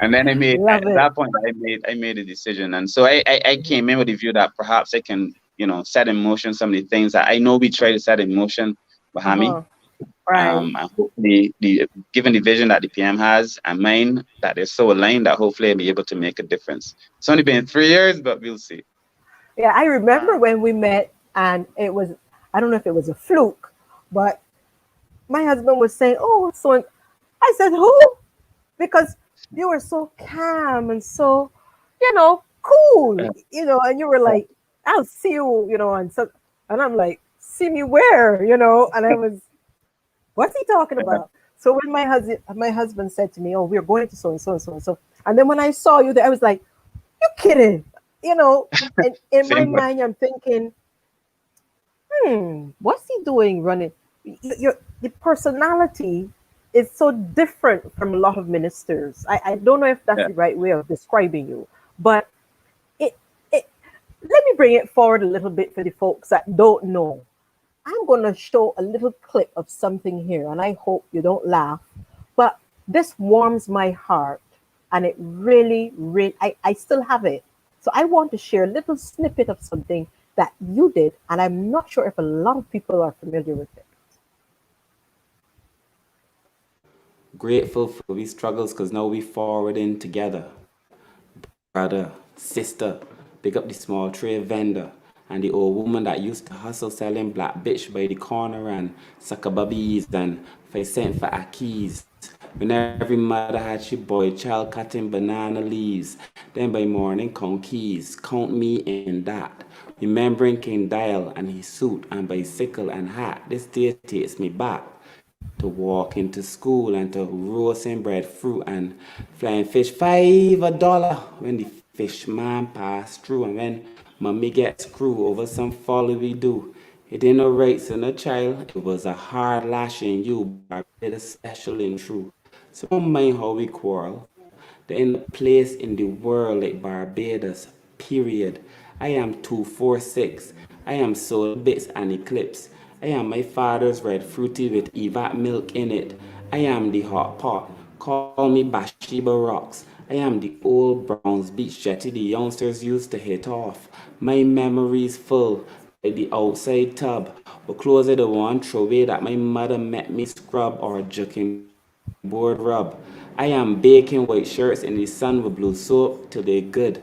And then at Love it. that point, I made a decision. And so I came in with the view that perhaps I can, set in motion some of the things that I know we try to set in motion behind me. Uh-huh. Right. And hopefully, given the vision that the PM has and mine, that they're so aligned that hopefully I'll be able to make a difference. It's only been 3 years, but we'll see. Yeah, I remember Wow. when we met, and I don't know if it was a fluke, but my husband was saying, "Oh, so," I said, "Who?" Because you were so calm and so, cool, Uh, and you were like, "I'll see you," and I'm like, "See me where?" And I was, "What's he talking about?" So when my husband said to me, "Oh, we're going to so and so and so and so," and then when I saw you there, I was like, "You kidding?" And in my Same. mind, I'm thinking, what's he doing running? The personality is so different from a lot of ministers. I don't know if that's Yeah. the right way of describing you, but it, it let me bring it forward a little bit for the folks that don't know. I'm going to show a little clip of something here, and I hope you don't laugh, but this warms my heart, and it really, really, I still have it. So I want to share a little snippet of something that you did, and I'm not sure if a lot of people are familiar with it. Grateful for we struggles because now we forwarding together. Brother, sister, pick up the small tray vendor and the old woman that used to hustle selling black bitch by the corner and sucker bubbies and 5 cents for a keys. When every mother had she boy child cutting banana leaves, then by morning count keys, count me in that. Remembering King Dial and his suit and bicycle and hat, this day takes me back to walk into school and to roasting breadfruit and flying fish $5 when the fish man passed through and when mommy gets screw over some folly we do. It ain't no rights in a child, it was a hard lashing you, Barbados special and true. So don't mind how we quarrel. There ain't a place in the world like Barbados, period. I am 246. I am soul bits and eclipse. I am my father's red fruity with evac milk in it. I am the hot pot. Call me Bathsheba Rocks. I am the old Browns Beach jetty the youngsters used to hit off. My memory's full like the outside tub. Or closer the one throwaway that my mother met me scrub or jucking board rub. I am baking white shirts in the sun with blue soap till they good.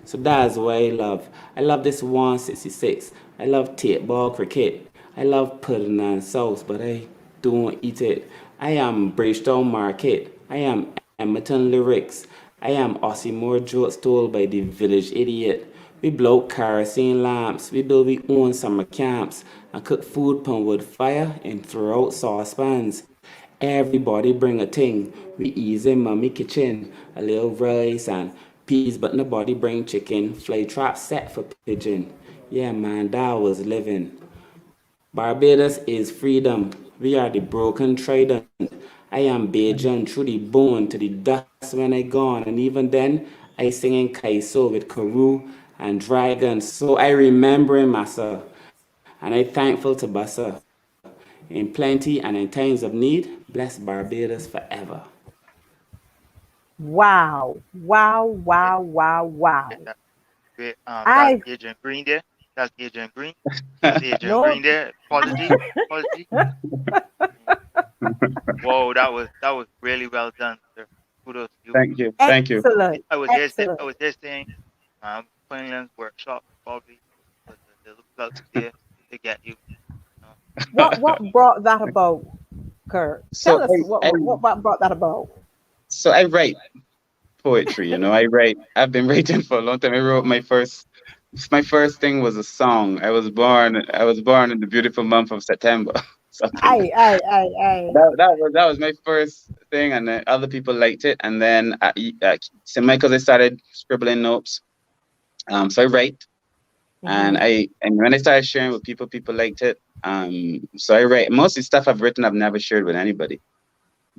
So that's what I love. I love this 166. I love tape ball cricket. I love pudding and sauce, but I don't eat it. I am Bridgetown Market. I am Edmonton Lyrics. I am Aussie Moore jokes told by the village idiot. We blow kerosene lamps. We build we own summer camps and cook food pon wood fire and throw out saucepans. Everybody bring a thing. We ease in mommy kitchen. A little rice and peas, but nobody bring chicken. Fly trap set for pigeon. Yeah, man, that was living. Barbados is freedom. We are the broken trident. I am Bajan through the bone to the dust when I gone. And even then, I sing in Kaiso with Karu and dragons. So I remember him, massa, and I thankful to Bassa. In plenty and in times of need, bless Barbados forever. Wow, wow, Yeah, wow, wow, yeah, wow. that's I Adrian Green there. That's Adrian Green. That's Adrian no, Green there. Apology, apology. Whoa, that was really well done, sir. Kudos to you. Thank you. Thank you. excellent, I was there. I excellent. was there saying, Queenland's workshop probably was the little plugs there to get you. Know. What brought that about, Kirk? Tell So us what brought that about. I write poetry, you know. I've been writing for a long time. I wrote my first thing was a song. I was born in the beautiful month of September. Something. I. That was my first thing, and then other people liked it, and then because I started scribbling notes. So I write, and Mm-hmm, when I started sharing with people, people liked it. So I write. Most of the stuff I've written, I've never shared with anybody.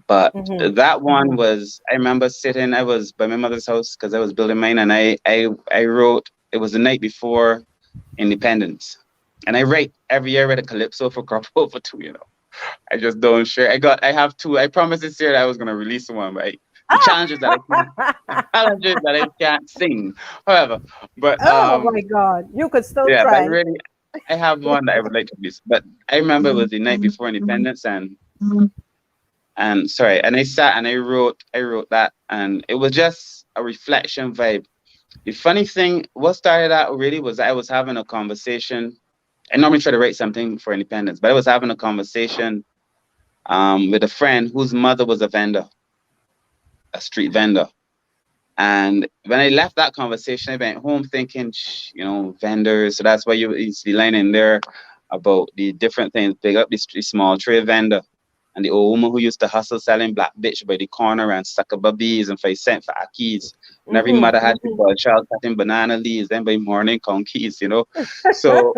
But mm-hmm, that one mm-hmm, was, I remember sitting, I was by my mother's house because I was building mine, and I wrote, it was the night before Independence. And I write every year, I write a calypso for crop over two, you know. I just don't share. I have two. I promised this year that I was gonna release one, but the challenge is that I can't sing. However, but oh my God, you could still yeah, but try. I have one that I would like to release. But I remember it was the night before Independence, and sorry, and I sat and I wrote that, and it was just a reflection vibe. The funny thing, what started out really was I was having a conversation. I normally try to write something for Independence, but I was having a conversation with a friend whose mother was a vendor, a street vendor. And when I left that conversation, I went home thinking, you know, vendors. So that's why you see line in there about the different things. Pick up the street small trade vendor. And the old woman who used to hustle selling black bitch by the corner and suck up babies and 5 cents for akis. And every Mm-hmm, mother had to mm-hmm. call a child cutting banana leaves, then by morning conquist, you know. So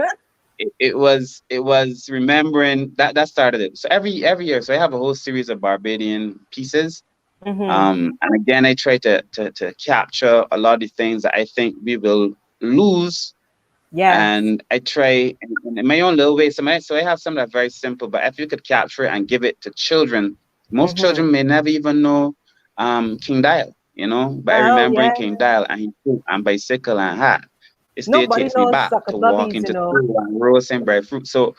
it was remembering that started it. So every year, so I have a whole series of Barbadian pieces. Mm-hmm. And again, I try to capture a lot of the things that I think we will lose, Yes. and I try in my own little way. So I have something that's very simple, but if you could capture it and give it to children, most Mm-hmm. children may never even know King Dial, you know. But I Oh remembering yeah. King Dial and he flew and bicycle and hat. It still Nobody takes me knows back sucker to walk bubbies, you into know. school and roast and bread fruit. So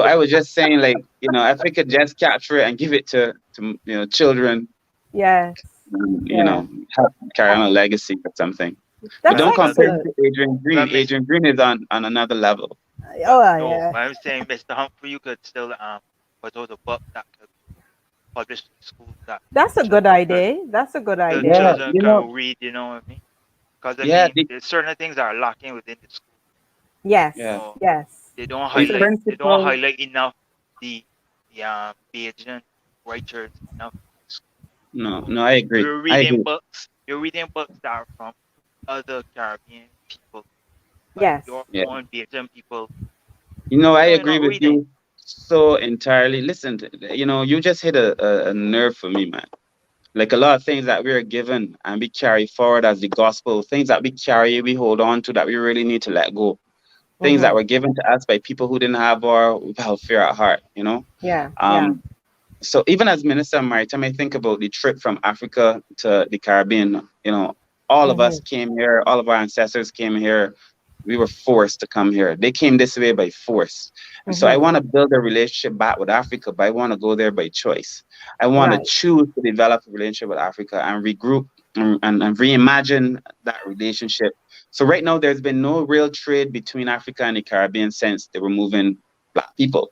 I was just saying, like, you know, if I could just capture it and give it to you know, children, Yes. you Yeah. know, help carry on a legacy or something. But That's don't Well, compare me excellent. to Adrian Green. well, Miss, Adrian Green is on another level. well, Oh no, yeah. I'm saying, Mr. Humphrey, you could still put out a book that could be published in schools that That's a good children can idea. That's a good the idea. Yeah, children you know, can read. You know what I mean? Because I yeah, mean, there's certain things that are lacking within the school. Yes. yeah. So Yes. they don't The It's a highlight they don't principal, highlight enough the Bajan writers enough in school. no, So no, I agree. you're I reading agree. books. You're reading books that are from other Caribbean people, but yes. your Yeah. own Bajan people, You know, I you're agree not with reading. you so entirely. Listen, you know, you just hit a nerve for me, man. Like a lot of things that we are given and we carry forward as the gospel, things that we carry, we hold on to that we really need to let go. Things that Mm-hmm. were given to us by people who didn't have our welfare at heart, you know? Yeah. Yeah. Um, so even as Minister of Maritime, I think about the trip from Africa to the Caribbean. You know, all of us Mm-hmm. came here, all of our ancestors came here. We were forced to come here. They came this way by force. And so I Mm-hmm. want to build a relationship back with Africa, but I want to go there by choice. I want to Right. choose to develop a relationship with Africa and regroup and reimagine that relationship. So right now, there's been no real trade between Africa and the Caribbean since they were moving black people,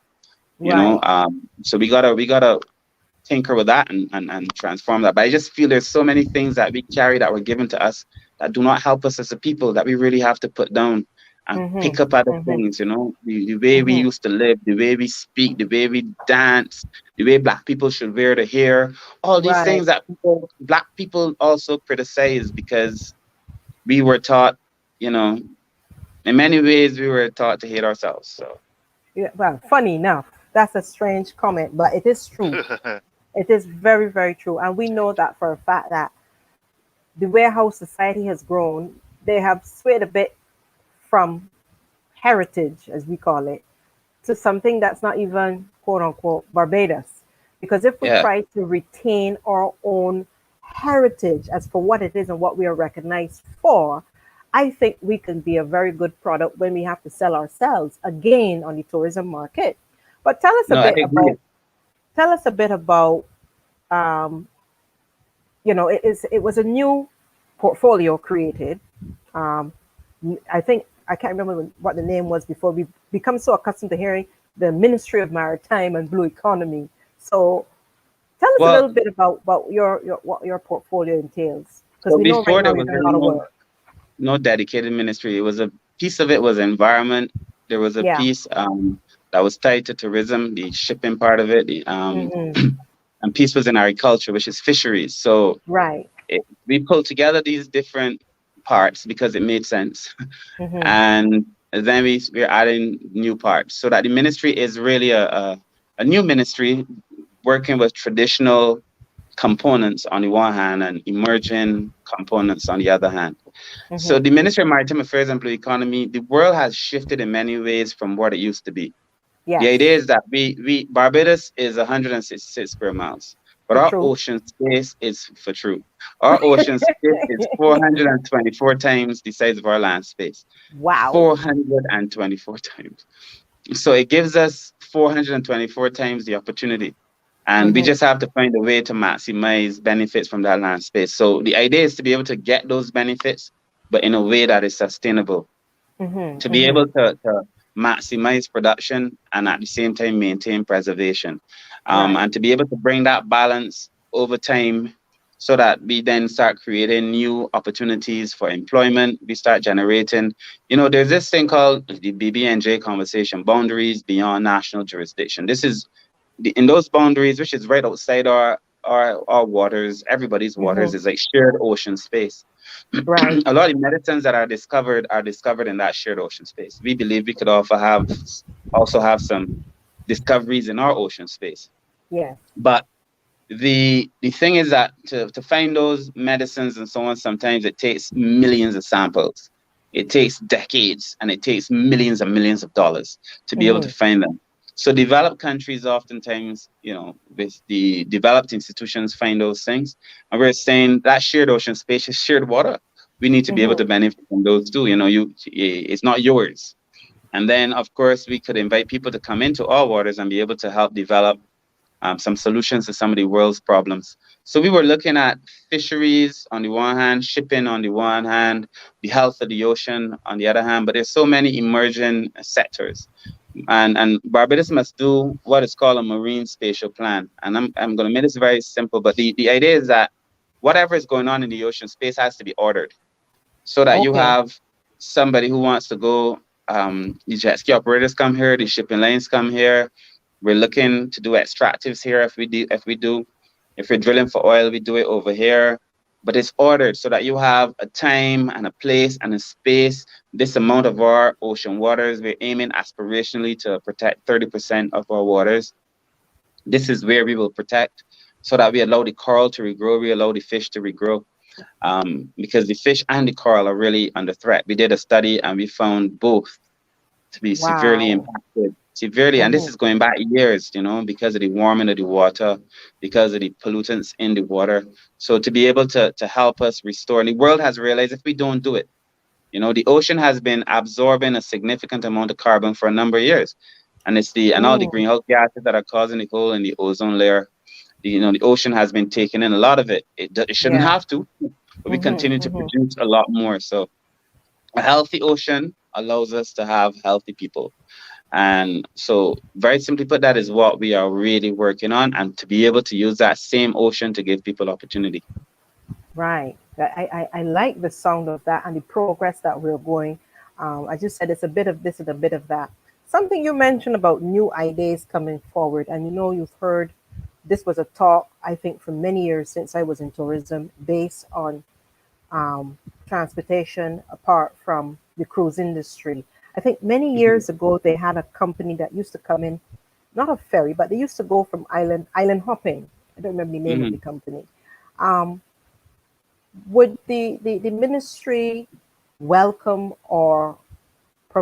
you know. Right. So we gotta tinker with that and transform that. But I just feel there's so many things that we carry that were given to us that do not help us as a people, that we really have to put down and pick up Mm-hmm. other Mm-hmm. things, you know, the way we Mm-hmm. used to live, the way we speak, the way we dance, the way black people should wear the hair, all these Right. things that black people also criticize because we were taught, you know, in many ways we were taught to hate ourselves. So Yeah, well, funny enough, that's a strange comment, but it is true. It is very, very true. And we know that for a fact that the way how society has grown, they have swayed a bit from heritage, as we call it, to something that's not even quote unquote Barbados. Because if we Yeah. try to retain our own heritage as for what it is and what we are recognized for, I think we can be a very good product when we have to sell ourselves again on the tourism market. But No, I agree. tell us a bit about um, it was a new portfolio created. Um, I think I can't remember what the name was before. We become so accustomed to hearing the Ministry of Maritime and Blue Economy. So tell us a Well, little bit about your what your portfolio entails, because well, we know right before now there you're was doing a lot of no work. no dedicated ministry. It was a piece of it was environment. There was a Yeah. piece that was tied to tourism, the shipping part of it, Hmm. and piece was in agriculture, which is fisheries. So Right. we pulled together these different parts because it made sense, Hmm. and then we're adding new parts so that the ministry is really a new ministry working with traditional components on the one hand and emerging components on the other hand. So Hmm. the Ministry of Maritime Affairs and Blue Economy, the world has shifted in many ways from what it used to be. The Yes. idea is that we Barbados is 166 square miles, but For our true. ocean space is for true. Our ocean space is 424 times the size of our land space. Wow. 424 times. So it gives us 424 times the opportunity. And we Hmm. just have to find a way to maximize benefits from that land space. So the idea is to be able to get those benefits, but in a way that is sustainable, Hmm. to be Hmm. able to maximize production and at the same time maintain preservation, Right. and to be able to bring that balance over time so that we then start creating new opportunities for employment. We start generating, there's this thing called the BBNJ conversation, boundaries beyond national jurisdiction. This is in those boundaries, which is right outside our waters, everybody's waters, Hmm. is like shared ocean space. Right. A lot of medicines that are discovered in that shared ocean space. We believe we could also have some discoveries in our ocean space. Yes. But the thing is that to find those medicines and so on, sometimes it takes millions of samples. It takes decades and it takes millions and millions of dollars to be able to Hmm. find them. So developed countries oftentimes, with the developed institutions find those things. And we're saying that shared ocean space is shared water. We need to be able Hmm. to benefit from those too. It's not yours. And then of course we could invite people to come into our waters and be able to help develop some solutions to some of the world's problems. So we were looking at fisheries on the one hand, shipping on the one hand, the health of the ocean on the other hand, but there's so many emerging sectors. And Barbados must do what is called a marine spatial plan. And I'm going to make this very simple, but the idea is that whatever is going on in the ocean space has to be ordered so that you Okay. have somebody who wants to go. The jet ski operators come here, the shipping lanes come here. We're looking to do extractives here. If we're drilling for oil, we do it over here. But it's ordered so that you have a time and a place and a space. This amount of our ocean waters, we're aiming aspirationally to protect 30% of our waters. This is where we will protect so that we allow the coral to regrow, we allow the fish to regrow, because the fish and the coral are really under threat. We did a study and we found both to be severely Wow. impacted, severely, and this Hmm. is going back years, because of the warming of the water, because of the pollutants in the water. So to be able to help us restore, and the world has realized if we don't do it, the ocean has been absorbing a significant amount of carbon for a number of years, and and all the Mm. greenhouse gases that are causing the hole in the ozone layer. The ocean has been taking in a lot of it. It shouldn't Yeah. have to, but we Hmm. continue to Hmm. produce a lot more. So a healthy ocean allows us to have healthy people. And so, very simply put, that is what we are really working on, and to be able to use that same ocean to give people opportunity. Right. I like the sound of that and the progress that we're going. As you said, it's a bit of this and a bit of that. Something you mentioned about new ideas coming forward, and you've heard this was a talk, I think, for many years since I was in tourism, based on um, transportation apart from the cruise industry. I think many Mhm, years ago they had a company that used to come in, not a ferry, but they used to go from island hopping. I don't remember the name of the mhm. company. Um, would the ministry welcome or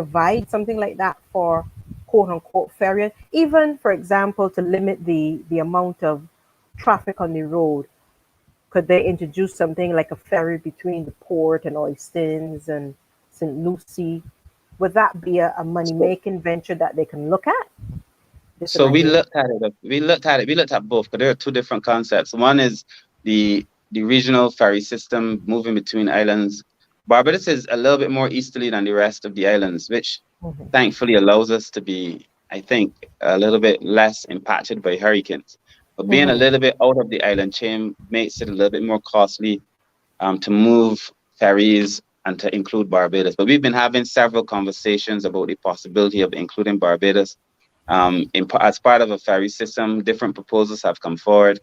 provide something like that for quote unquote ferry? Even, for example, to limit the amount of traffic on the road, could they introduce something like a ferry between the port and Oistins and St. Lucie? Would that be a money So, making venture that they can look at? Just an so we idea. looked at it. We looked at both, but there are two different concepts. One is the regional ferry system moving between islands. Barbados is a little bit more easterly than the rest of the islands, which Hmm. thankfully allows us to be, I think, a little bit less impacted by hurricanes. But being a Hmm. little bit out of the island chain makes it a little bit more costly to move ferries and to include Barbados. But we've been having several conversations about the possibility of including Barbados as part of a ferry system. Different proposals have come forward.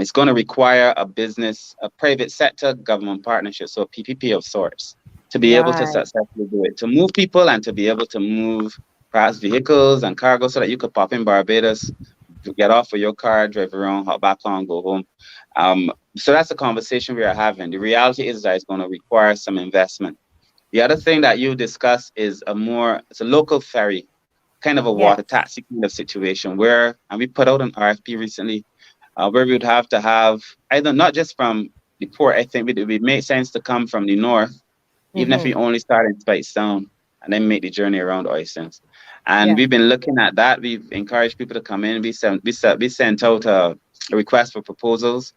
It's going to require a private sector government partnership, so a PPP of sorts, to be able to Right. successfully do it, to move people and to be able to move perhaps vehicles and cargo so that you could pop in Barbados, get off of your car, drive around, hop back on, go home. So that's the conversation we are having. The reality is that it's going to require some investment. The other thing that you discuss is it's a local ferry, kind of a water Yes. taxi kind of situation where, and we put out an RFP recently, where we would have to have either not just from the port. I think it would make sense to come from the north, even if Hmm. we only start in Spatial and then make the journey around Oysters. And Yeah. we've been looking at that. We've encouraged people to come in. We sent out a request for proposals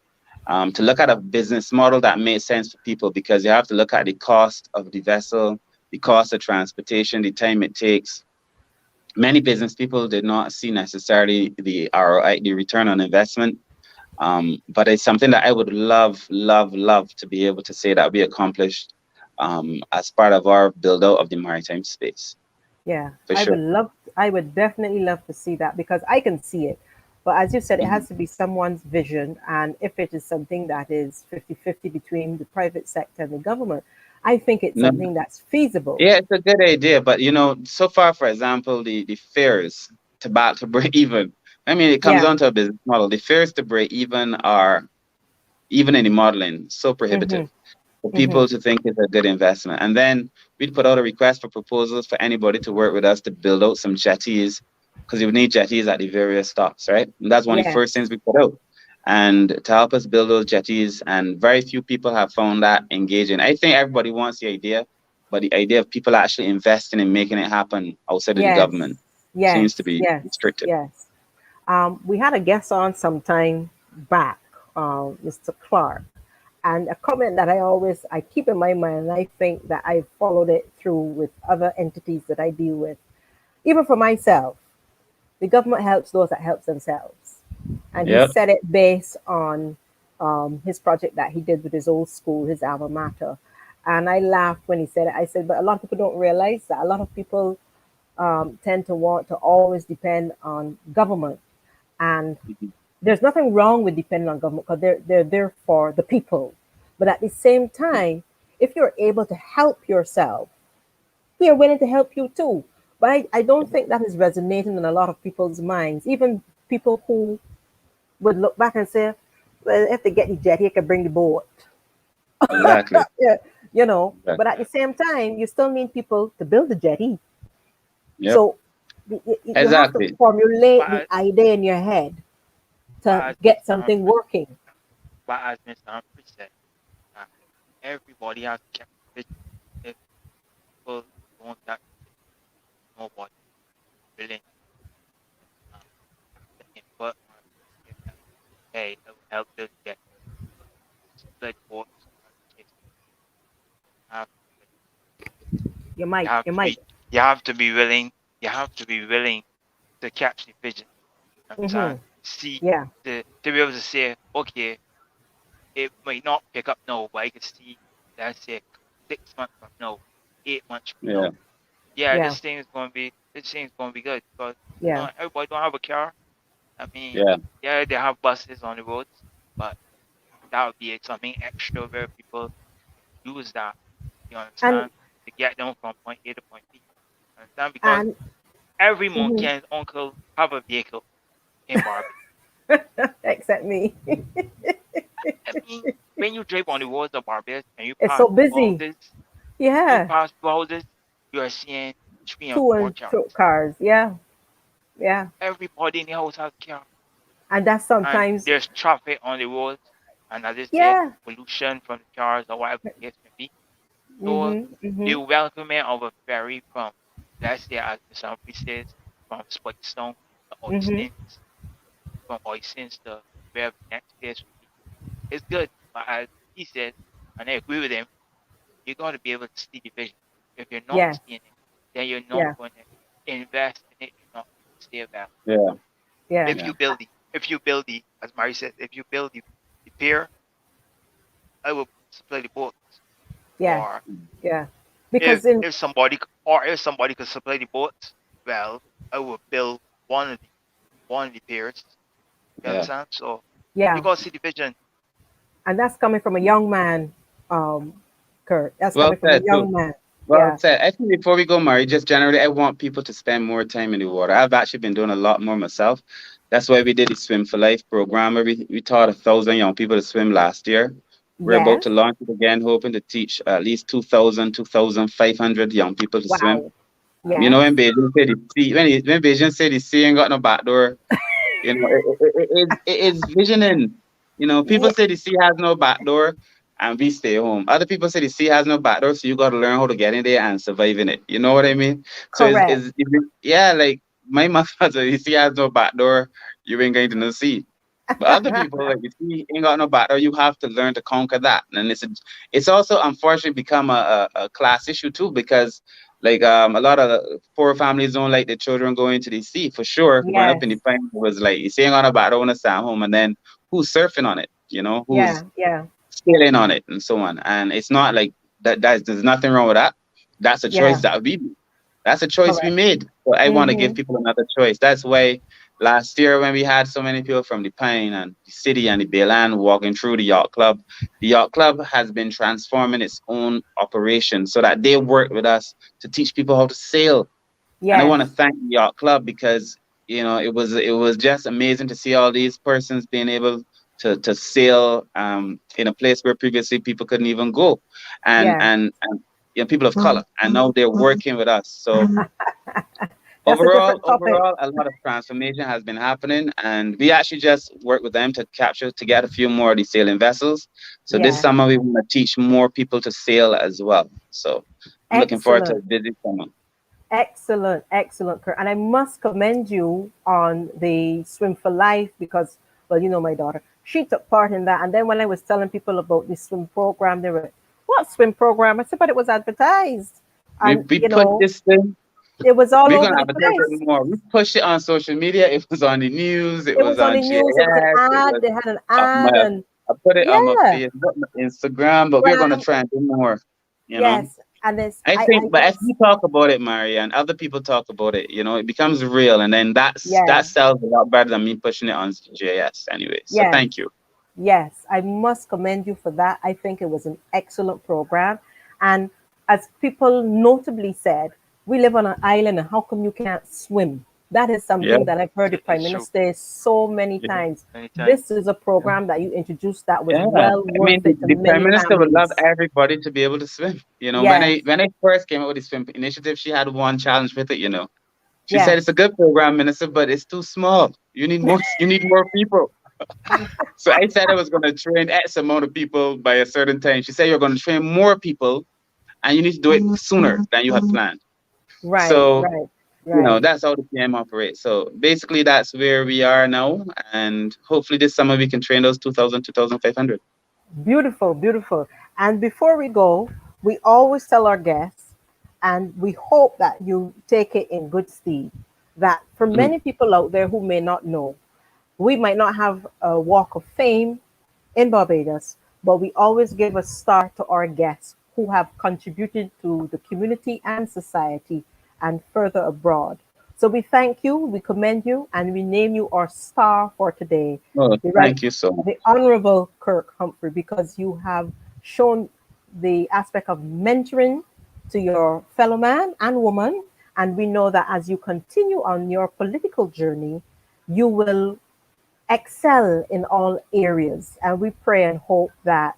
to look at a business model that makes sense for people, because you have to look at the cost of the vessel, the cost of transportation, the time it takes. Many business people did not see necessarily the ROI, the return on investment. But it's something that I would love, love, love to be able to say that we accomplished as part of our build out of the maritime space, Yeah. for sure. I would definitely love to see that because I can see it. But as you said, it Mhm. has to be someone's vision. And if it is something that is 50-50 between the private sector and the government, I think it's No, something that's feasible. yeah, it's a good idea, but so far, for example, the fares to break even. I mean, it comes Yeah. down to a business model. The fares to break even are, even in the modeling, so Hmm. prohibitive for Hmm. people to think it's a good investment. And then we'd put out a request for proposals for anybody to work with us to build out some jetties, because you would need jetties at the various stops, right? And that's one of the first Yes. things we put out. And to help us build those jetties, and very few people have found that engaging. I think everybody wants the idea, but the idea of people actually investing and making it happen outside of the Yes. government seems to Yes. be Yes. restricted. Yes. We had a guest on some time back, Mr. Clark, and a comment that I keep in my mind, and I think that I followed it through with other entities that I deal with, even for myself. The government helps those that helps themselves, and he Yep. said it based on his project that he did with his old school, his alma mater. And I laughed when he said it. I said, but a lot of people don't realize that a lot of people tend to want to always depend on government, and Mhm. there's nothing wrong with depending on government because they're there for the people. But at the same time, if you're able to help yourself, we are willing to help you too. But I don't think that is resonating in a lot of people's minds. Even people who would look back and say, well, if they get the jet, he can bring the boat. Exactly. Yeah, you know. But Exactly. at the same time, you still need people to build the jetty. Yep. So you have to Exactly. formulate the But idea in your head but to as get Mr. something Humphrey, working. Humphrey said, uh, everybody has to keep vision. If people don't catch nobody willing um, to input or give that, hey, it will help this get split votes, whatever the case. Have You you might, have you to might. be you have to be willing. You have to be willing to catch the vision. Hmm. Understand? See Yeah. to be able to say, okay, it might not pick up now, but I can see, let's say, 6 months from now, 8 months from now. Yeah. Yeah, Yeah. this thing is going to be good because Yeah. everybody don't have a car. I mean, Yeah. yeah, they have buses on the roads, but that would be something extra where people use that. You And understand? To get them from point A to point B. Understand? Because and every monkey mhm. and his uncle have a vehicle in Barbie. Except me. I mean, when you drive on the roads of Barbados and It's so busy. you Yeah. pass through houses, you are seeing 3 and 4 Two and cars. two cars. Yeah, yeah. Everybody in the house has a car, And that's and sometimes, there's traffic on the roads, and as I said, yeah. pollution from the cars or whatever the case may be. So Mm-hmm. the Mm-hmm. welcoming of a ferry from, let's say, as Mr. Humphrey says, from Spatial to Mm-hmm. Oystins, from Oystins to wherever the next place would be, it's good. But as he said, and I agree with him, you got to be able to see the vision. If you're not Yes. seeing it, then you're not Yeah. going to invest in it. You're not going to stay about. Yeah, Yeah. If yeah. you build the, as Mary said, if you build the pier, I will supply the boats. Yeah. Or Yeah. Because in if somebody could supply the boats, well, I will build one of the piers. You Yeah. understand? So you yeah, got to see the vision. and that's coming from a young man, um, Kurt. That's Well coming from a said too. young man. Well Yeah. said. I think before we go, Murray, just generally, I want people to spend more time in the water. I've actually been doing a lot more myself. That's why we did the Swim for Life program. We taught 1,000 young people to swim last year. We're about Yes. to launch it again, hoping to teach at least 2,000, 2,500 young people to swim. Wow. You know, Yes. when Beijing said the sea, when Beijing said the sea ain't got no back door, you know, it's visioning. You know, people Yeah. say the sea has no back door and we stay home. Other people say the sea has no back door, so you got to learn how to get in there and survive in it. You know what I mean? So Correct. yeah, like my mother said, the sea has no back door, you ain't going to no sea. But other people, like you see, ain't got no back door, you have to learn to conquer that. And it's also unfortunately become a class issue too, because like a lot of poor families don't like the children going to the sea for sure. Growing up Yes. in the pine it was like you saying on a boat, I want to stay at home, and then who's surfing on it? You know, who's Yeah. Yeah. sailing on it, and so on. And it's not like that. There's nothing wrong with that. That's a choice Yeah. that we made. That's a choice we Correct. made. So I want to give Mm-hmm. people another choice. That's why last year when we had so many people from the Pine and the city and the Bayland walking through the yacht club has been transforming its own operation so that they work with us to teach people how to sail. And I Yes. want to thank the yacht club because it was just amazing to see all these persons being able to sail in a place where previously people couldn't even go, Yeah. and people of color, and now they're working with us. So That's a different topic. overall, a lot of transformation has been happening, and we actually just work with them to get a few more of these sailing vessels. So this Yeah. summer we want to teach more people to sail as well. So I'm looking forward to a Excellent. busy summer. Excellent. Excellent, Kurt. And I must commend you on the Swim for Life because, well, you know my daughter. She took part in that. And then when I was telling people about the swim program, they were, what swim program? I said, but it was advertised. We And, we put this thing. it was all We're over gonna the advertise it place. more. We pushed it on social media. It was on the news. It It was was on on the news. It was an GIS. It ad. was They had an on ad. And I put it on my yeah, Facebook, my Instagram. But we're gonna Graham, try and do more. You know. yes. And it's, I I think, but if just, you talk about it, Mary, and other people talk about it, it becomes real, and then that yeah, sells a lot better than me pushing it on GIS anyway. So yes. thank you. Yes, I must commend you for that. I think it was an excellent program. And as people notably said, we live on an island, and how come you can't swim? That is Yeah, something that I've heard the Prime It's true. Minister say so many yeah, times. Anytime. This is a program that you introduced that was yeah. well I mean, worth the, it to the prime many minister would love families. everybody to be able to swim. When Yes, I first came up with the swim initiative, she had one challenge with it. She said yes, it's a good program, minister, but it's too small. You need more. You need more people. So I said I was going to train X amount of people by a certain time. She said you're going to train more people, and you need to do it sooner than you had planned. right, So right, right. that's how the PM operates. So basically, that's where we are now, and hopefully this summer we can train those 2,000, 2,500. Beautiful, beautiful. And before we go, we always tell our guests, and we hope that you take it in good stead, that for Mhm. many people out there who may not know, we might not have a walk of fame in Barbados, but we always give a star to our guests who have contributed to the community and society and further abroad. So we thank you, we commend you, and we name you our star for today, Oh, the right, thank you so much. the Honorable Kirk Humphrey, because you have shown the aspect of mentoring to your fellow man and woman. And we know that as you continue on your political journey, you will excel in all areas. And we pray and hope that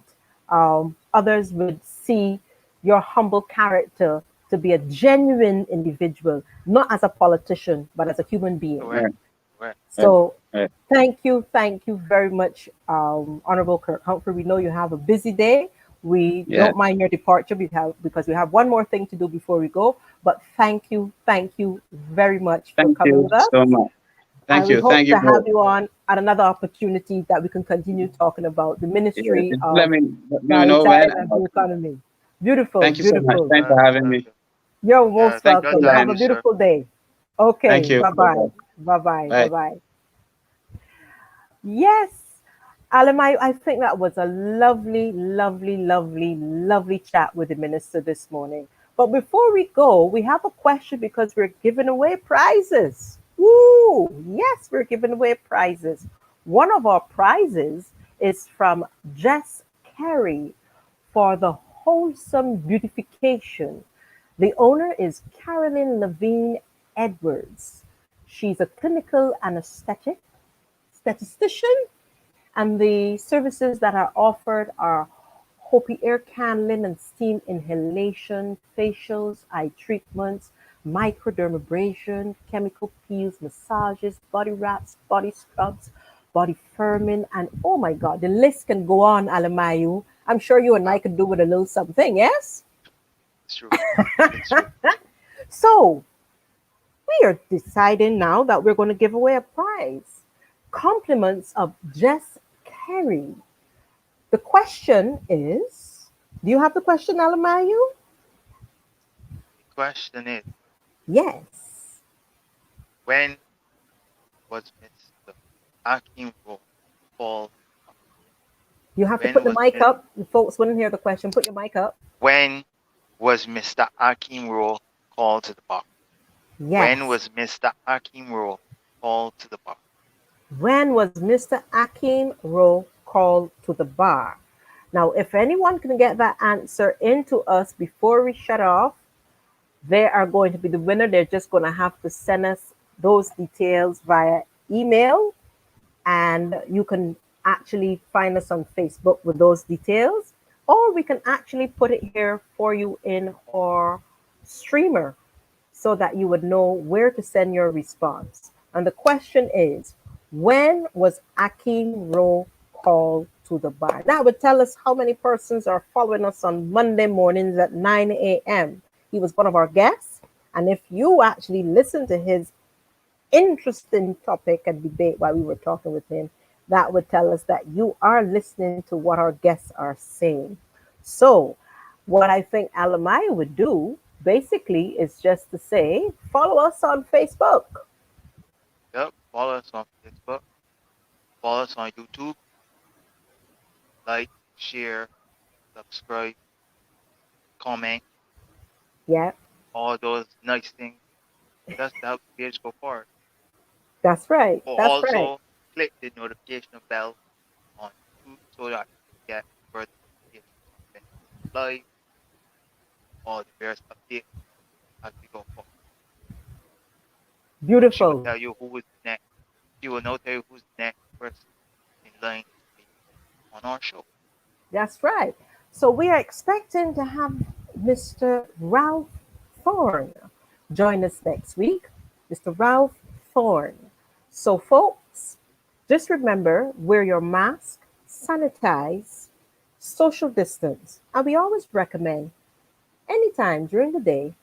others would see your humble character to be a genuine individual, not as a politician, but as a human being. Correct. Right. Correct. So Right. thank you very much, Honorable Kirk Humphrey. We know you have a busy day. We Yeah. don't mind your departure because we have one more thing to do before we go. But thank you very much for Thank coming you with us. so much. And Thank we you. hope Thank you to have both. you on at another opportunity that we can continue talking about the Yeah, ministry just of let me know when. maritime and blue economy. Beautiful, Thank you so much. beautiful. Thanks for having me. Okay. You're Yeah, most thank you, Thank you, welcome. Have thank a you, Lion. sir. beautiful day. Thank Okay. you. Bye-bye. Bye-bye. Bye-bye. Bye. Bye-bye. Yes. Alamai, I think that was a lovely chat with the minister this morning. But before we go, we have a question because we're giving away prizes. Woo! Yes, we're giving away prizes. One of our prizes is from Jess Carey for the wholesome beautification. The owner is Carolyn Levine Edwards. She's a clinical anesthetic statistician, and the services that are offered are Hopi air candling and steam inhalation, facials, eye treatments, microdermabrasion, chemical peels, massages, body wraps, body scrubs, body firming, and oh my God, the list can go on, Alamayu. I'm sure you and I could do with a little something, yes? It's true. It's true. So we are deciding now that we're going to give away a prize. Compliments of Jess Carey. The question is, do you have the question, Alamayu? The question is, Yes. when was Mr. Akinwumi called? You have to When put the was mic Mi- up. The folks wouldn't hear the question. Put your mic up. when was Mr. Akinwumi called to the bar? When Yes. was Mr. Akinwumi called to the bar? When was Mr. Akin Rowe called to the bar? Now, if anyone can get that answer into us before we shut off, they are going to be the winner. They're just going to have to send us those details via email, and you can actually find us on Facebook with those details, or we can actually put it here for you in our streamer so that you would know where to send your response. And the question is, when was Akin Rowe called to the bar? That would tell us how many persons are following us on Monday mornings at 9 a.m. He was one of our guests. And if you actually listen to his interesting topic and debate while we were talking with him, that would tell us that you are listening to what our guests are saying. So, what I think Alamaya would do basically is just to say, follow us on Facebook. Yep. Follow us on Facebook. Follow us on YouTube. Like, share, subscribe, comment, Yeah, all those nice things. That's to help the page go forward. that's right. Or That's right. also click the notification bell on YouTube so that you get further notifications when we go live or the various updates as we go forward. She will Beautiful. tell you who is next. She will now tell you who's the next person in line to be on our show. That's right. So we are expecting to have Mr. Ralph Thorne join us next week. Mr. Ralph Thorne. So, folks, just remember, wear your mask, sanitize, social distance. And we always recommend anytime during the day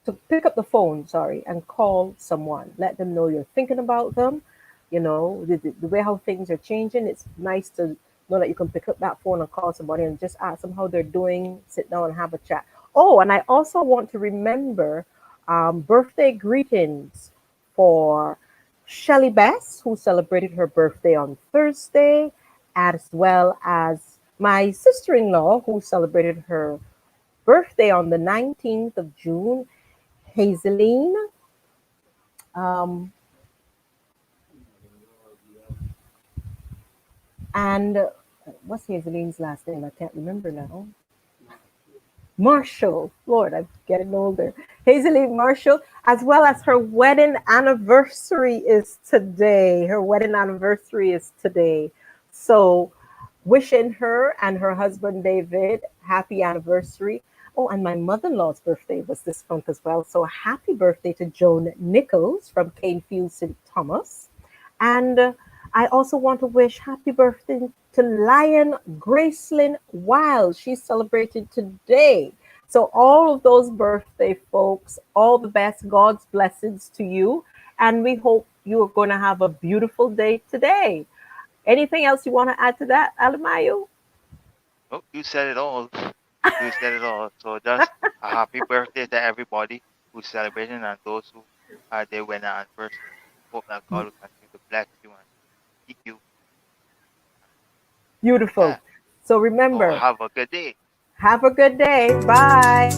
to pick up the phone, and call someone. Let them know you're thinking about them. You know, the way how things are changing, it's nice to know that you can pick up that phone and call somebody and just ask them how they're doing, sit down and have a chat. Oh, and I also want to remember birthday greetings for Shelly Bess, who celebrated her birthday on Thursday, as well as my sister in law, who celebrated her birthday on the 19th of June, Hazeline. Um, and what's Hazeline's last name? I can't remember now. Marshall. Lord, I'm getting older. Hazeline Marshall, as well as her wedding anniversary is today. Her wedding anniversary is today. So, wishing her and her husband David happy anniversary. Oh, and my mother-in-law's birthday was this month as well. So happy birthday to Joan Nichols from Canefield, St. Thomas. And I also want to wish happy birthday to Lion Gracelyn Wild. She's celebrated today. So all of those birthday folks, all the best, God's blessings to you. And we hope you are going to have a beautiful day today. Anything else you want to add to that, Alamayo? Oh, you said it all. You said it all. So just a happy birthday to everybody who's celebrating and those who are there when the anniversary. Hope that God will continue to bless you and keep you. Beautiful. Yeah. So So remember, have a good day. have a good day. Bye.